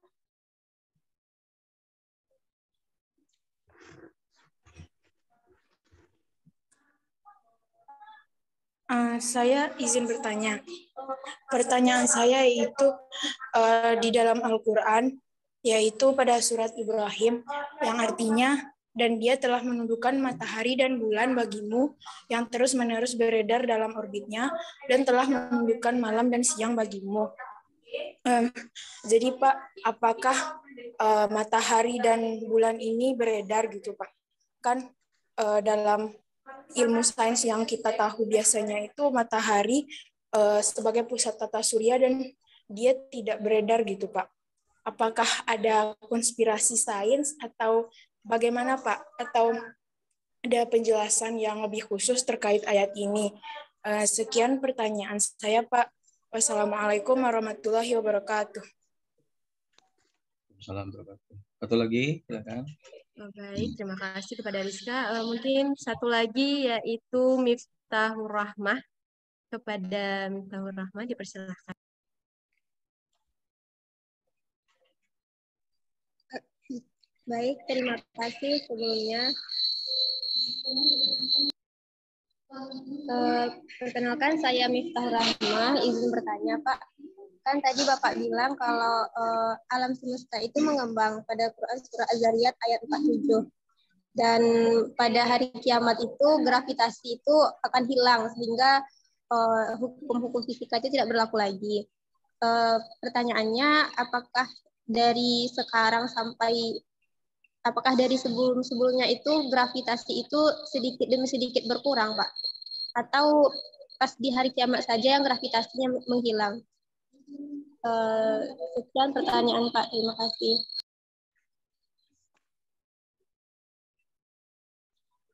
Saya izin bertanya. Pertanyaan saya yaitu di dalam Al-Quran, yaitu pada surat Ibrahim, yang artinya, dan dia telah menundukkan matahari dan bulan bagimu yang terus-menerus beredar dalam orbitnya, dan telah menundukkan malam dan siang bagimu. Jadi Pak, apakah matahari dan bulan ini beredar gitu Pak? Kan dalam ilmu sains yang kita tahu biasanya itu matahari sebagai pusat tata surya dan dia tidak beredar gitu Pak. Apakah ada konspirasi sains atau bagaimana Pak? Atau ada penjelasan yang lebih khusus terkait ayat ini? Sekian pertanyaan saya Pak. Wassalamualaikum warahmatullahi wabarakatuh. Assalamualaikum. Satu lagi, silakan. Baik, terima kasih kepada Rizka. Mungkin satu lagi yaitu Miftahur Rahmah. Kepada Miftahur Rahmah dipersilahkan. Baik, terima kasih sebelumnya. Perkenalkan, saya Miftahur Rahmah, izin bertanya Pak. Kan tadi Bapak bilang kalau alam semesta itu mengembang pada Quran Surah Az-Zariyat ayat 47. Dan pada hari kiamat itu gravitasi itu akan hilang sehingga hukum-hukum fisika itu tidak berlaku lagi. Pertanyaannya, apakah dari sekarang sampai sebelum-sebelumnya itu gravitasi itu sedikit demi sedikit berkurang, Pak? Atau pas di hari kiamat saja yang gravitasinya menghilang? Sekian pertanyaan Pak, terima kasih.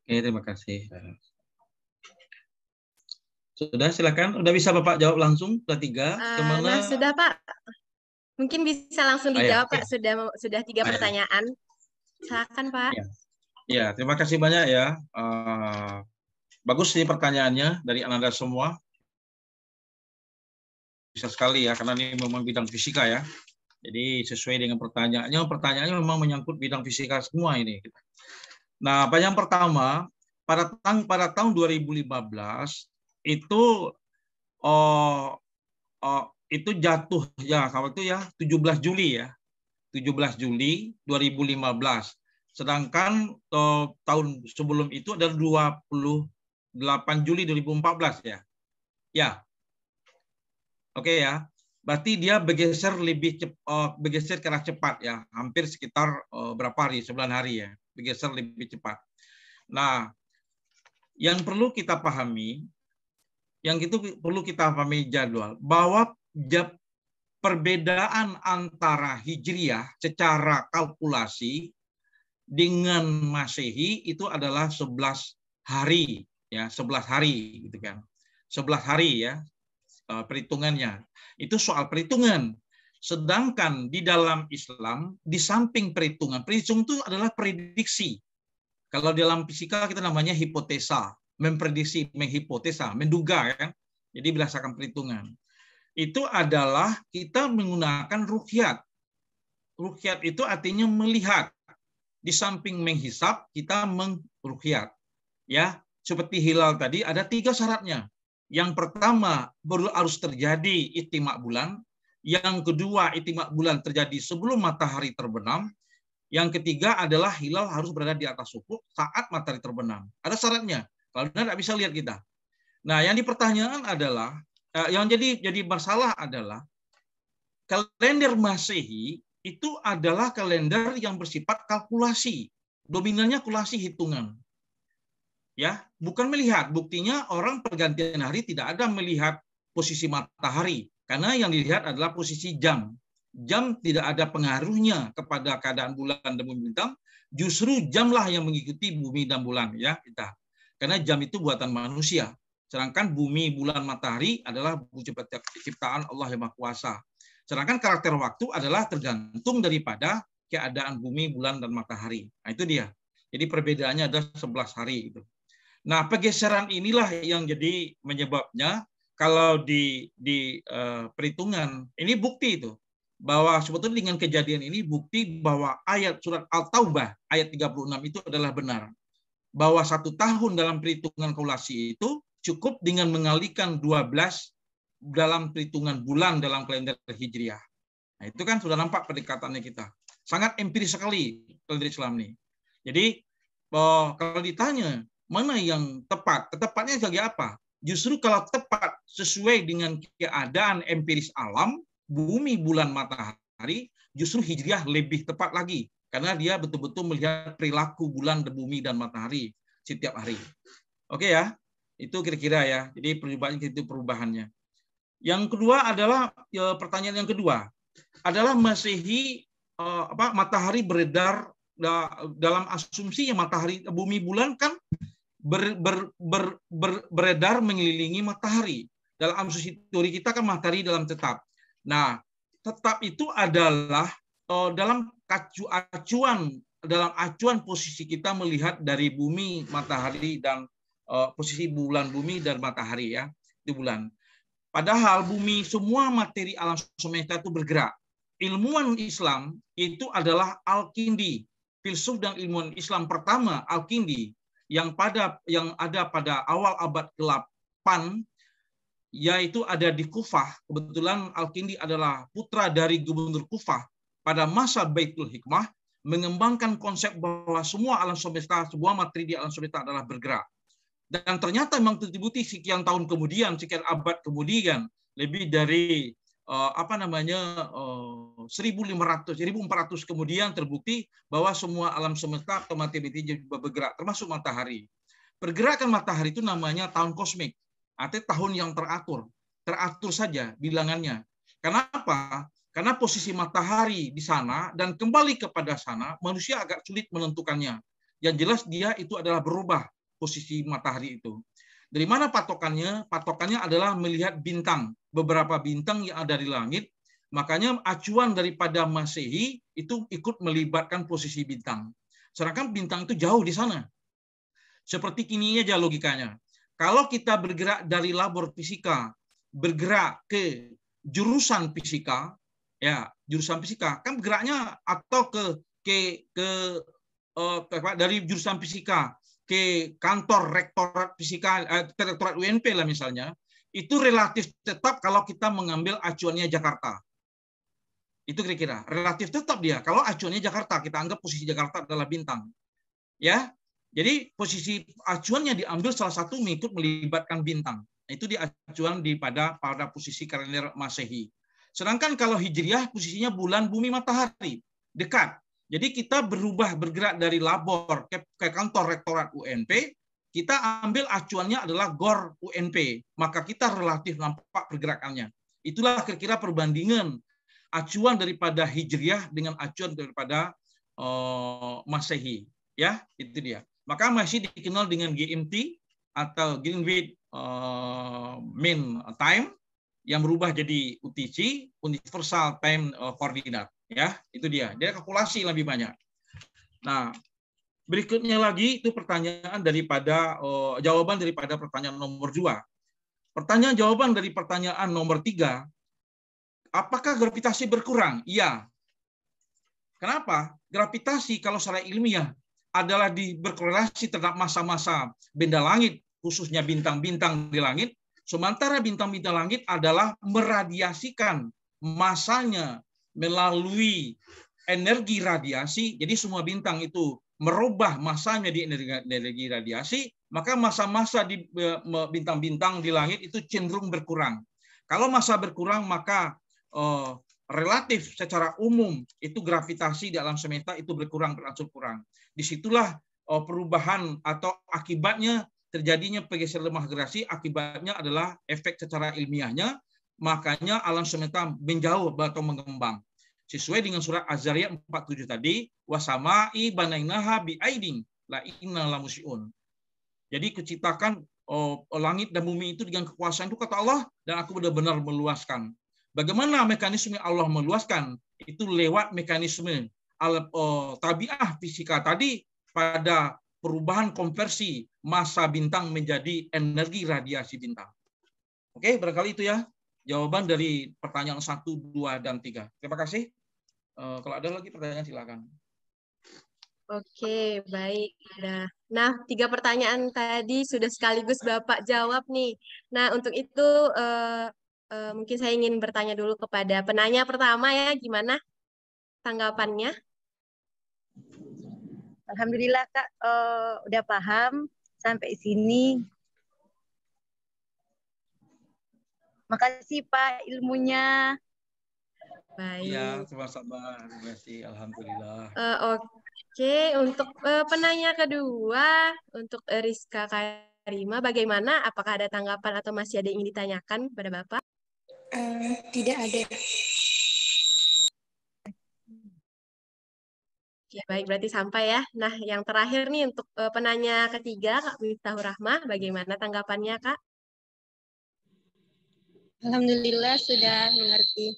Oke, terima kasih. Sudah, silakan. Udah bisa Bapak jawab langsung? Sudah 3. Kemana? Nah, sudah Pak. Mungkin bisa langsung dijawab Pak. Sudah 3 pertanyaan. Silakan Pak. Ya, terima kasih banyak ya. Bagus sih pertanyaannya dari Anda semua. Bisa sekali ya, karena ini memang bidang fisika ya. Jadi sesuai dengan pertanyaannya memang menyangkut bidang fisika semua ini. Nah, yang pertama, pada tahun 2015 itu jatuh ya, kalau itu ya 17 Juli ya. 17 Juli 2015. Sedangkan tahun sebelum itu adalah 28 Juli 2014 ya. Ya. Oke ya, berarti dia bergeser ke arah cepat ya, hampir sekitar berapa hari, 9 hari ya, bergeser lebih cepat. Nah, yang perlu kita pahami, jadwal bahwa perbedaan antara Hijriah secara kalkulasi dengan Masehi itu adalah 11 hari ya, 11 hari gitu kan. 11 hari ya. Perhitungannya itu soal perhitungan. Sedangkan di dalam Islam, di samping perhitungan itu adalah prediksi. Kalau dalam fisika kita namanya hipotesa, memprediksi, menghipotesa, menduga kan. Jadi berdasarkan perhitungan. Itu adalah kita menggunakan ruqyat. Ruqyat itu artinya melihat. Di samping menghisab, kita mengruqyat. Ya, seperti hilal tadi ada 3 syaratnya. Yang pertama, baru harus terjadi ijtima' bulan. Yang kedua, ijtima' bulan terjadi sebelum matahari terbenam. Yang ketiga adalah hilal harus berada di atas ufuk saat matahari terbenam. Ada syaratnya. Kalau tidak bisa lihat kita. Nah, yang dipertanyakan adalah, yang jadi masalah adalah, kalender Masehi itu adalah kalender yang bersifat kalkulasi. Dominannya kalkulasi hitungan. Ya, bukan melihat. Buktinya orang pergantian hari tidak ada melihat posisi matahari, karena yang dilihat adalah posisi jam. Jam tidak ada pengaruhnya kepada keadaan bulan dan bumi bintang. Justru jamlah yang mengikuti bumi dan bulan ya kita. Karena jam itu buatan manusia. Sedangkan bumi, bulan, matahari adalah ciptaan Allah yang Maha Kuasa. Sedangkan karakter waktu adalah tergantung daripada keadaan bumi, bulan, dan matahari. Nah, itu dia. Jadi perbedaannya ada 11 hari itu. Nah, pergeseran inilah yang jadi menyebabnya kalau di perhitungan ini bukti itu bahwa sebetulnya dengan kejadian ini bukti bahwa ayat surat Al-Taubah ayat 36 itu adalah benar. Bahwa 1 tahun dalam perhitungan kalkulasi itu cukup dengan mengalikan 12 dalam perhitungan bulan dalam kalender Hijriah. Nah, itu kan sudah nampak pendekatannya kita. Sangat empiris sekali kalender Islam ini. Jadi kalau ditanya mana yang tepat? Ketepatnya sebagai apa? Justru kalau tepat sesuai dengan keadaan empiris alam, bumi, bulan, matahari, justru Hijriah lebih tepat lagi. Karena dia betul-betul melihat perilaku bulan, bumi, dan matahari setiap hari. Oke ya, itu kira-kira ya. Jadi perubahannya. Yang kedua adalah pertanyaan yang kedua adalah Masehi matahari beredar dalam asumsi yang matahari, bumi, bulan kan beredar mengelilingi matahari. Dalam asumsi teori kita kan matahari dalam tetap. Nah, tetap itu adalah dalam acuan posisi kita melihat dari bumi, matahari, dan posisi bulan, bumi dan matahari ya di bulan. Padahal bumi, semua materi alam semesta itu bergerak. Ilmuwan Islam itu adalah Al-Kindi, filsuf dan ilmuwan Islam pertama Al-Kindi yang ada pada awal abad ke-8, yaitu ada di Kufah. Kebetulan Al-Kindi adalah putra dari gubernur Kufah pada masa Baitul Hikmah, mengembangkan konsep bahwa semua alam semesta, sebuah materi di alam semesta adalah bergerak. Dan ternyata memang terbukti sekian tahun kemudian, sekian abad kemudian, lebih dari 1.500, 1.400 kemudian terbukti bahwa semua alam semesta atau materi itu bergerak, termasuk matahari. Pergerakan matahari itu namanya tahun kosmik, artinya tahun yang teratur saja bilangannya. Kenapa? Karena posisi matahari di sana dan kembali kepada sana, manusia agak sulit menentukannya. Yang jelas dia itu adalah berubah posisi matahari itu. Dari mana patokannya? Patokannya adalah melihat bintang, beberapa bintang yang ada di langit. Makanya acuan daripada Masehi itu ikut melibatkan posisi bintang. Sedangkan bintang itu jauh di sana. Seperti kini aja logikanya. Kalau kita bergerak dari labor fisika, bergerak ke jurusan fisika, ya jurusan fisika kan geraknya atau dari jurusan fisika ke kantor rektorat fisika, rektorat UNP lah misalnya, itu relatif tetap kalau kita mengambil acuannya Jakarta. Itu kira-kira relatif tetap dia. Kalau acuannya Jakarta, kita anggap posisi Jakarta adalah bintang, ya. Jadi posisi acuannya diambil salah satu mengikut melibatkan bintang. Itu di acuan pada posisi kalender Masehi. Sedangkan kalau Hijriah posisinya bulan, bumi, matahari, dekat. Jadi kita bergerak dari labor ke kantor rektorat UNP, kita ambil acuannya adalah GOR UNP, maka kita relatif nampak pergerakannya. Itulah kira-kira perbandingan acuan daripada Hijriah dengan acuan daripada Masehi, ya itu dia. Maka masih dikenal dengan GMT atau Greenwich Mean Time yang berubah jadi UTC, Universal Time Coordinate. Ya, itu dia. Dia kalkulasi lebih banyak. Nah, berikutnya lagi itu jawaban daripada pertanyaan nomor 2. Jawaban dari pertanyaan nomor 3, apakah gravitasi berkurang? Iya. Kenapa? Gravitasi kalau secara ilmiah adalah berkorelasi terhadap masa-masa benda langit, khususnya bintang-bintang di langit, sementara bintang-bintang langit adalah meradiasikan masanya melalui energi radiasi. Jadi semua bintang itu merubah masanya di energi radiasi, maka masa-masa di bintang-bintang di langit itu cenderung berkurang. Kalau masa berkurang, maka relatif secara umum itu gravitasi di alam semesta itu berangsur kurang. Disitulah perubahan atau akibatnya terjadinya pergeseran lemah gravitasi, akibatnya adalah efek secara ilmiahnya. Makanya alam semesta menjauh atau mengembang. Sesuai dengan surat Az-Zariyat 47 tadi, wasama'i banainaha bi'aidin la inna lamusyun. Jadi kuciptakan langit dan bumi itu dengan kekuasaan itu kata Allah, dan aku benar-benar meluaskan. Bagaimana mekanisme Allah meluaskan? Itu lewat mekanisme tabiah fisika tadi pada perubahan konversi massa bintang menjadi energi radiasi bintang. Oke, barangkali itu ya jawaban dari pertanyaan 1, 2, dan 3. Terima kasih. Kalau ada lagi pertanyaan silakan. Oke, baik. Nah, 3 pertanyaan tadi sudah sekaligus Bapak jawab nih. Nah, untuk itu mungkin saya ingin bertanya dulu kepada penanya pertama ya, gimana tanggapannya? Alhamdulillah Kak, udah paham sampai sini. Makasih Pak ilmunya. Baik. Ya, sama-sama. Terima kasih. Alhamdulillah. Oke, untuk penanya kedua, untuk Rizka Karima, bagaimana? Apakah ada tanggapan atau masih ada yang ingin ditanyakan pada Bapak? Tidak ada. Oke, baik, berarti sampai ya. Nah, yang terakhir nih untuk penanya ketiga, Kak Miftahur Rahmah, bagaimana tanggapannya, Kak? Alhamdulillah sudah mengerti.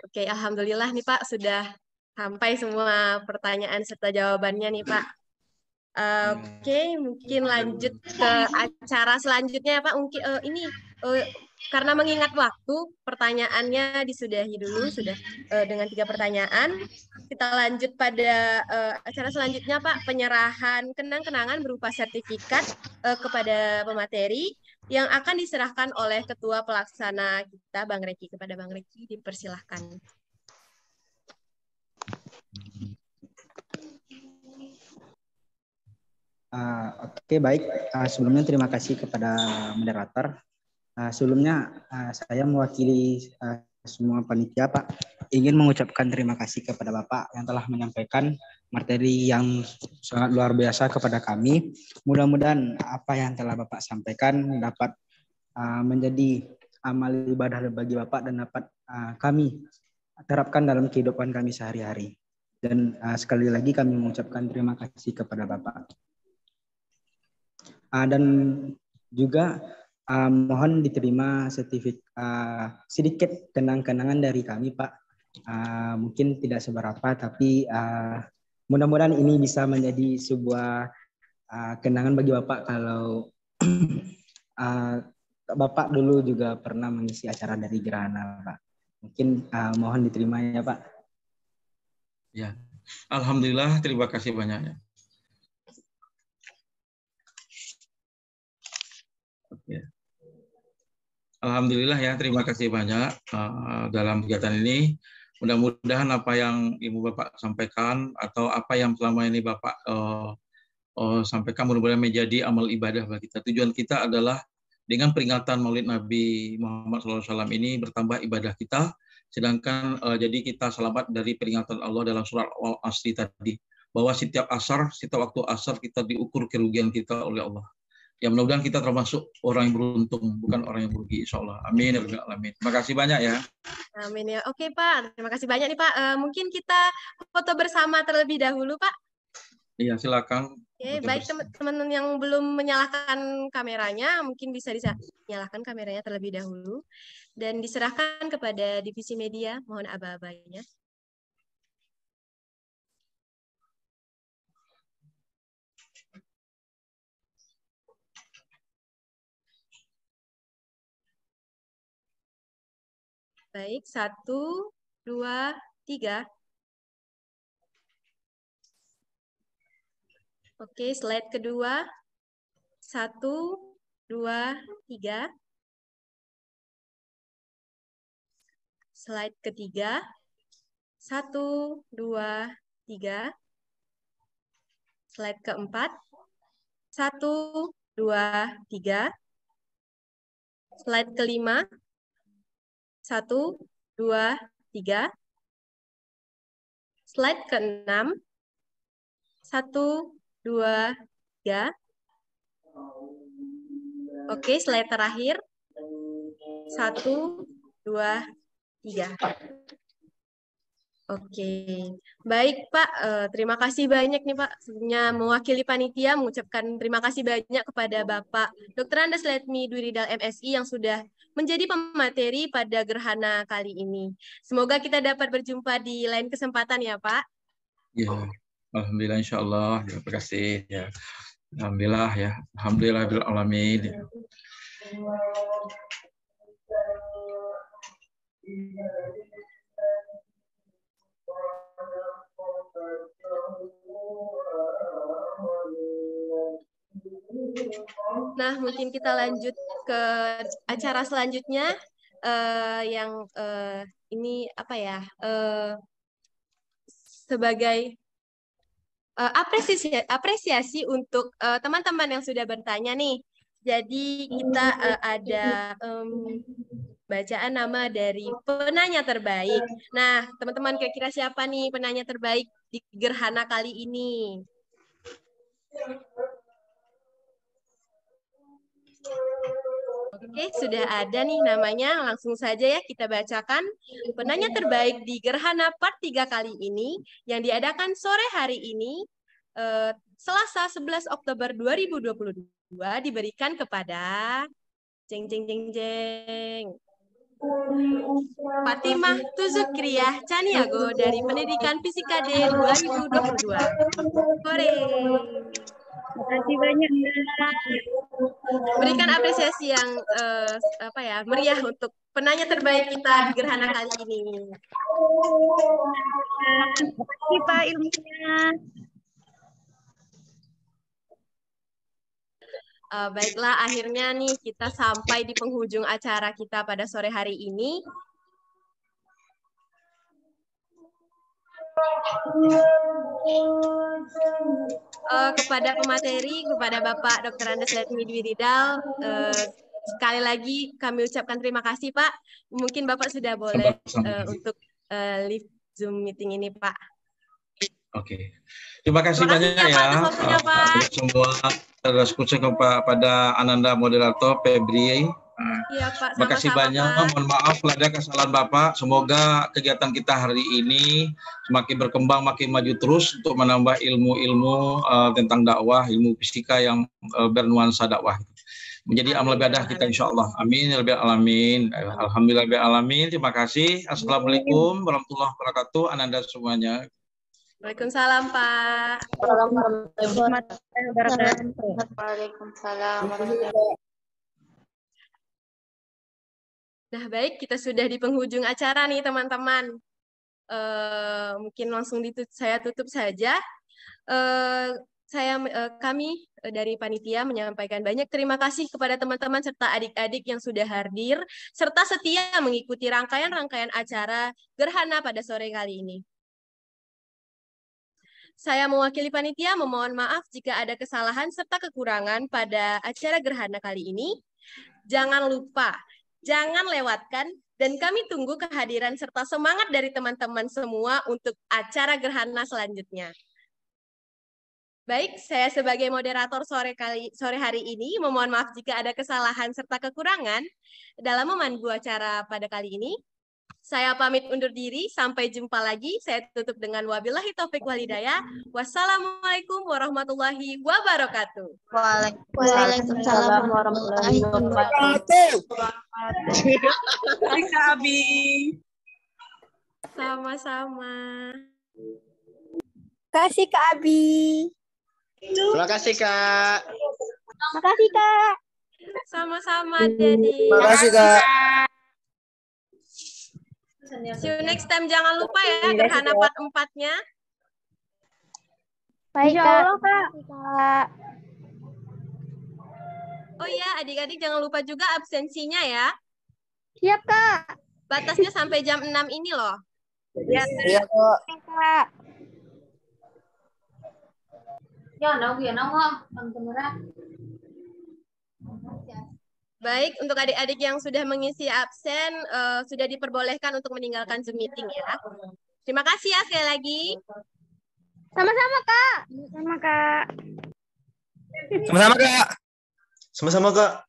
Oke, alhamdulillah nih Pak sudah sampai semua pertanyaan serta jawabannya nih Pak. Oke, mungkin lanjut ke acara selanjutnya ya Pak. Mungkin ini karena mengingat waktu, pertanyaannya disudahi dulu sudah dengan 3 pertanyaan. Kita lanjut pada acara selanjutnya Pak, penyerahan kenang-kenangan berupa sertifikat kepada pemateri yang akan diserahkan oleh Ketua Pelaksana kita, Bang Reki. Kepada Bang Reki, dipersilahkan. Oke, baik. Sebelumnya terima kasih kepada moderator. Sebelumnya saya mewakili semua panitia, Pak, ingin mengucapkan terima kasih kepada Bapak yang telah menyampaikan materi yang sangat luar biasa kepada kami. Mudah-mudahan apa yang telah Bapak sampaikan dapat menjadi amal ibadah bagi Bapak dan dapat kami terapkan dalam kehidupan kami sehari-hari. Dan sekali lagi kami mengucapkan terima kasih kepada Bapak. Dan juga mohon diterima sedikit kenang-kenangan dari kami, Pak. Mungkin tidak seberapa, tapi mudah-mudahan ini bisa menjadi sebuah kenangan bagi Bapak kalau Bapak dulu juga pernah mengisi acara dari Gerhana, Pak. Mungkin mohon diterima ya, Pak. Ya, alhamdulillah, terima kasih banyak. Ya. Alhamdulillah ya, terima kasih banyak dalam kegiatan ini. Mudah-mudahan apa yang Ibu Bapak sampaikan atau apa yang selama ini Bapak sampaikan mudah-mudahan menjadi amal ibadah bagi kita. Tujuan kita adalah dengan peringatan Maulid Nabi Muhammad SAW ini bertambah ibadah kita, sedangkan jadi kita selamat dari peringatan Allah dalam surat Al-Asr tadi, bahwa setiap waktu asar kita diukur kerugian kita oleh Allah. Ya mudah-mudahan kita termasuk orang yang beruntung, bukan orang yang merugi, insya Allah. Amin ya rabbal alamin. Terima kasih banyak ya. Amin ya. Oke Pak, terima kasih banyak nih Pak. Mungkin kita foto bersama terlebih dahulu Pak. Iya silakan. Oke, baik teman-teman yang belum menyalakan kameranya, mungkin bisa nyalakan kameranya terlebih dahulu dan diserahkan kepada divisi media. Mohon aba-abanya. Baik, 1, 2, 3. Oke, slide kedua. 1, 2, 3. Slide ketiga. 1, 2, 3. Slide keempat. 1, 2, 3. Slide kelima. 1, 2, 3. Slide keenam. 1, 2, 3. Oke, slide terakhir. 1, 2, 3. Oke, baik Pak. Terima kasih banyak nih Pak. Sebelumnya mewakili panitia mengucapkan terima kasih banyak kepada Bapak Dr. Andes Letmi Dwiridal MSI yang sudah menjadi pemateri pada gerhana kali ini. Semoga kita dapat berjumpa di lain kesempatan ya Pak. Ya, alhamdulillah insya Allah. Terima kasih ya. Alhamdulillah ya. Alhamdulillah bil alamin. Ya. Nah, mungkin kita lanjut ke acara selanjutnya yang ini apa ya? Sebagai apresiasi untuk teman-teman yang sudah bertanya nih. Jadi kita ada bacaan nama dari penanya terbaik. Nah, teman-teman kira-kira siapa nih penanya terbaik di gerhana kali ini? Oke, sudah ada nih namanya. Langsung saja ya kita bacakan. Penanya terbaik di Gerhana Part 3 kali ini yang diadakan sore hari ini, Selasa 11 Oktober 2022, diberikan kepada jeng jeng jeng jeng. Fatimah Tuzukriyah Caniago dari Pendidikan Fisika D 2022. Hore. Terima kasih banyak. Berikan apresiasi yang meriah untuk penanya terbaik kita di gerhana kali ini. Terima kasih Pak ilmunya. Baiklah, akhirnya nih kita sampai di penghujung acara kita pada sore hari ini. Kepada pemateri, kepada Bapak Dr. Andes Letmi Dwi Ridal, sekali lagi kami ucapkan terima kasih Pak. Mungkin Bapak sudah boleh untuk live Zoom meeting ini Pak. Oke, terima kasih banyak Pak, ya atas waktunya, Pak. Semua terus kepada Ananda moderator Febri. Iya Pak, terima kasih banyak. Pak. Mohon maaf kalau ada kesalahan Bapak. Semoga kegiatan kita hari ini semakin berkembang, makin maju terus untuk menambah ilmu-ilmu tentang dakwah, ilmu fisika yang bernuansa dakwah. Menjadi amal ibadah kita insya Allah. Amin ya rabbal alamin. Alhamdulillah rabbil alamin. Terima kasih. Assalamualaikum warahmatullahi wabarakatuh. Ananda semuanya. Waalaikumsalam Pak. Waalaikumsalam. Nah baik, kita sudah di penghujung acara nih teman-teman. Mungkin langsung saya tutup saja. Kami dari panitia menyampaikan banyak terima kasih kepada teman-teman serta adik-adik yang sudah hadir serta setia mengikuti rangkaian-rangkaian acara gerhana pada sore kali ini. Saya mewakili panitia memohon maaf jika ada kesalahan serta kekurangan pada acara gerhana kali ini. Jangan lupa, jangan lewatkan, dan kami tunggu kehadiran serta semangat dari teman-teman semua untuk acara gerhana selanjutnya. Baik, saya sebagai moderator sore hari ini memohon maaf jika ada kesalahan serta kekurangan dalam memandu acara pada kali ini. Saya pamit undur diri, sampai jumpa lagi. Saya tutup dengan wabillahi taufik walhidayah. Wassalamualaikum warahmatullahi wabarakatuh. Waalaikumsalam warahmatullahi wabarakatuh. Kak Abi. Sama-sama. Kasih Kak Abi. Terima kasih Kak. Makasih Kak. Sama-sama Dedi. Terima kasih Kak. See you next time. Jangan lupa ya gerhana part 4-nya. Baik Kak. Oh iya, adik-adik jangan lupa juga absensinya ya. Siap Kak. Batasnya sampai jam 6 ini loh. Iya Kak. Kak. Baik, untuk adik-adik yang sudah mengisi absen, sudah diperbolehkan untuk meninggalkan Zoom meeting ya. Terima kasih ya sekali lagi. Sama-sama Kak. Sama-sama Kak. Sama-sama Kak. Sama-sama Kak.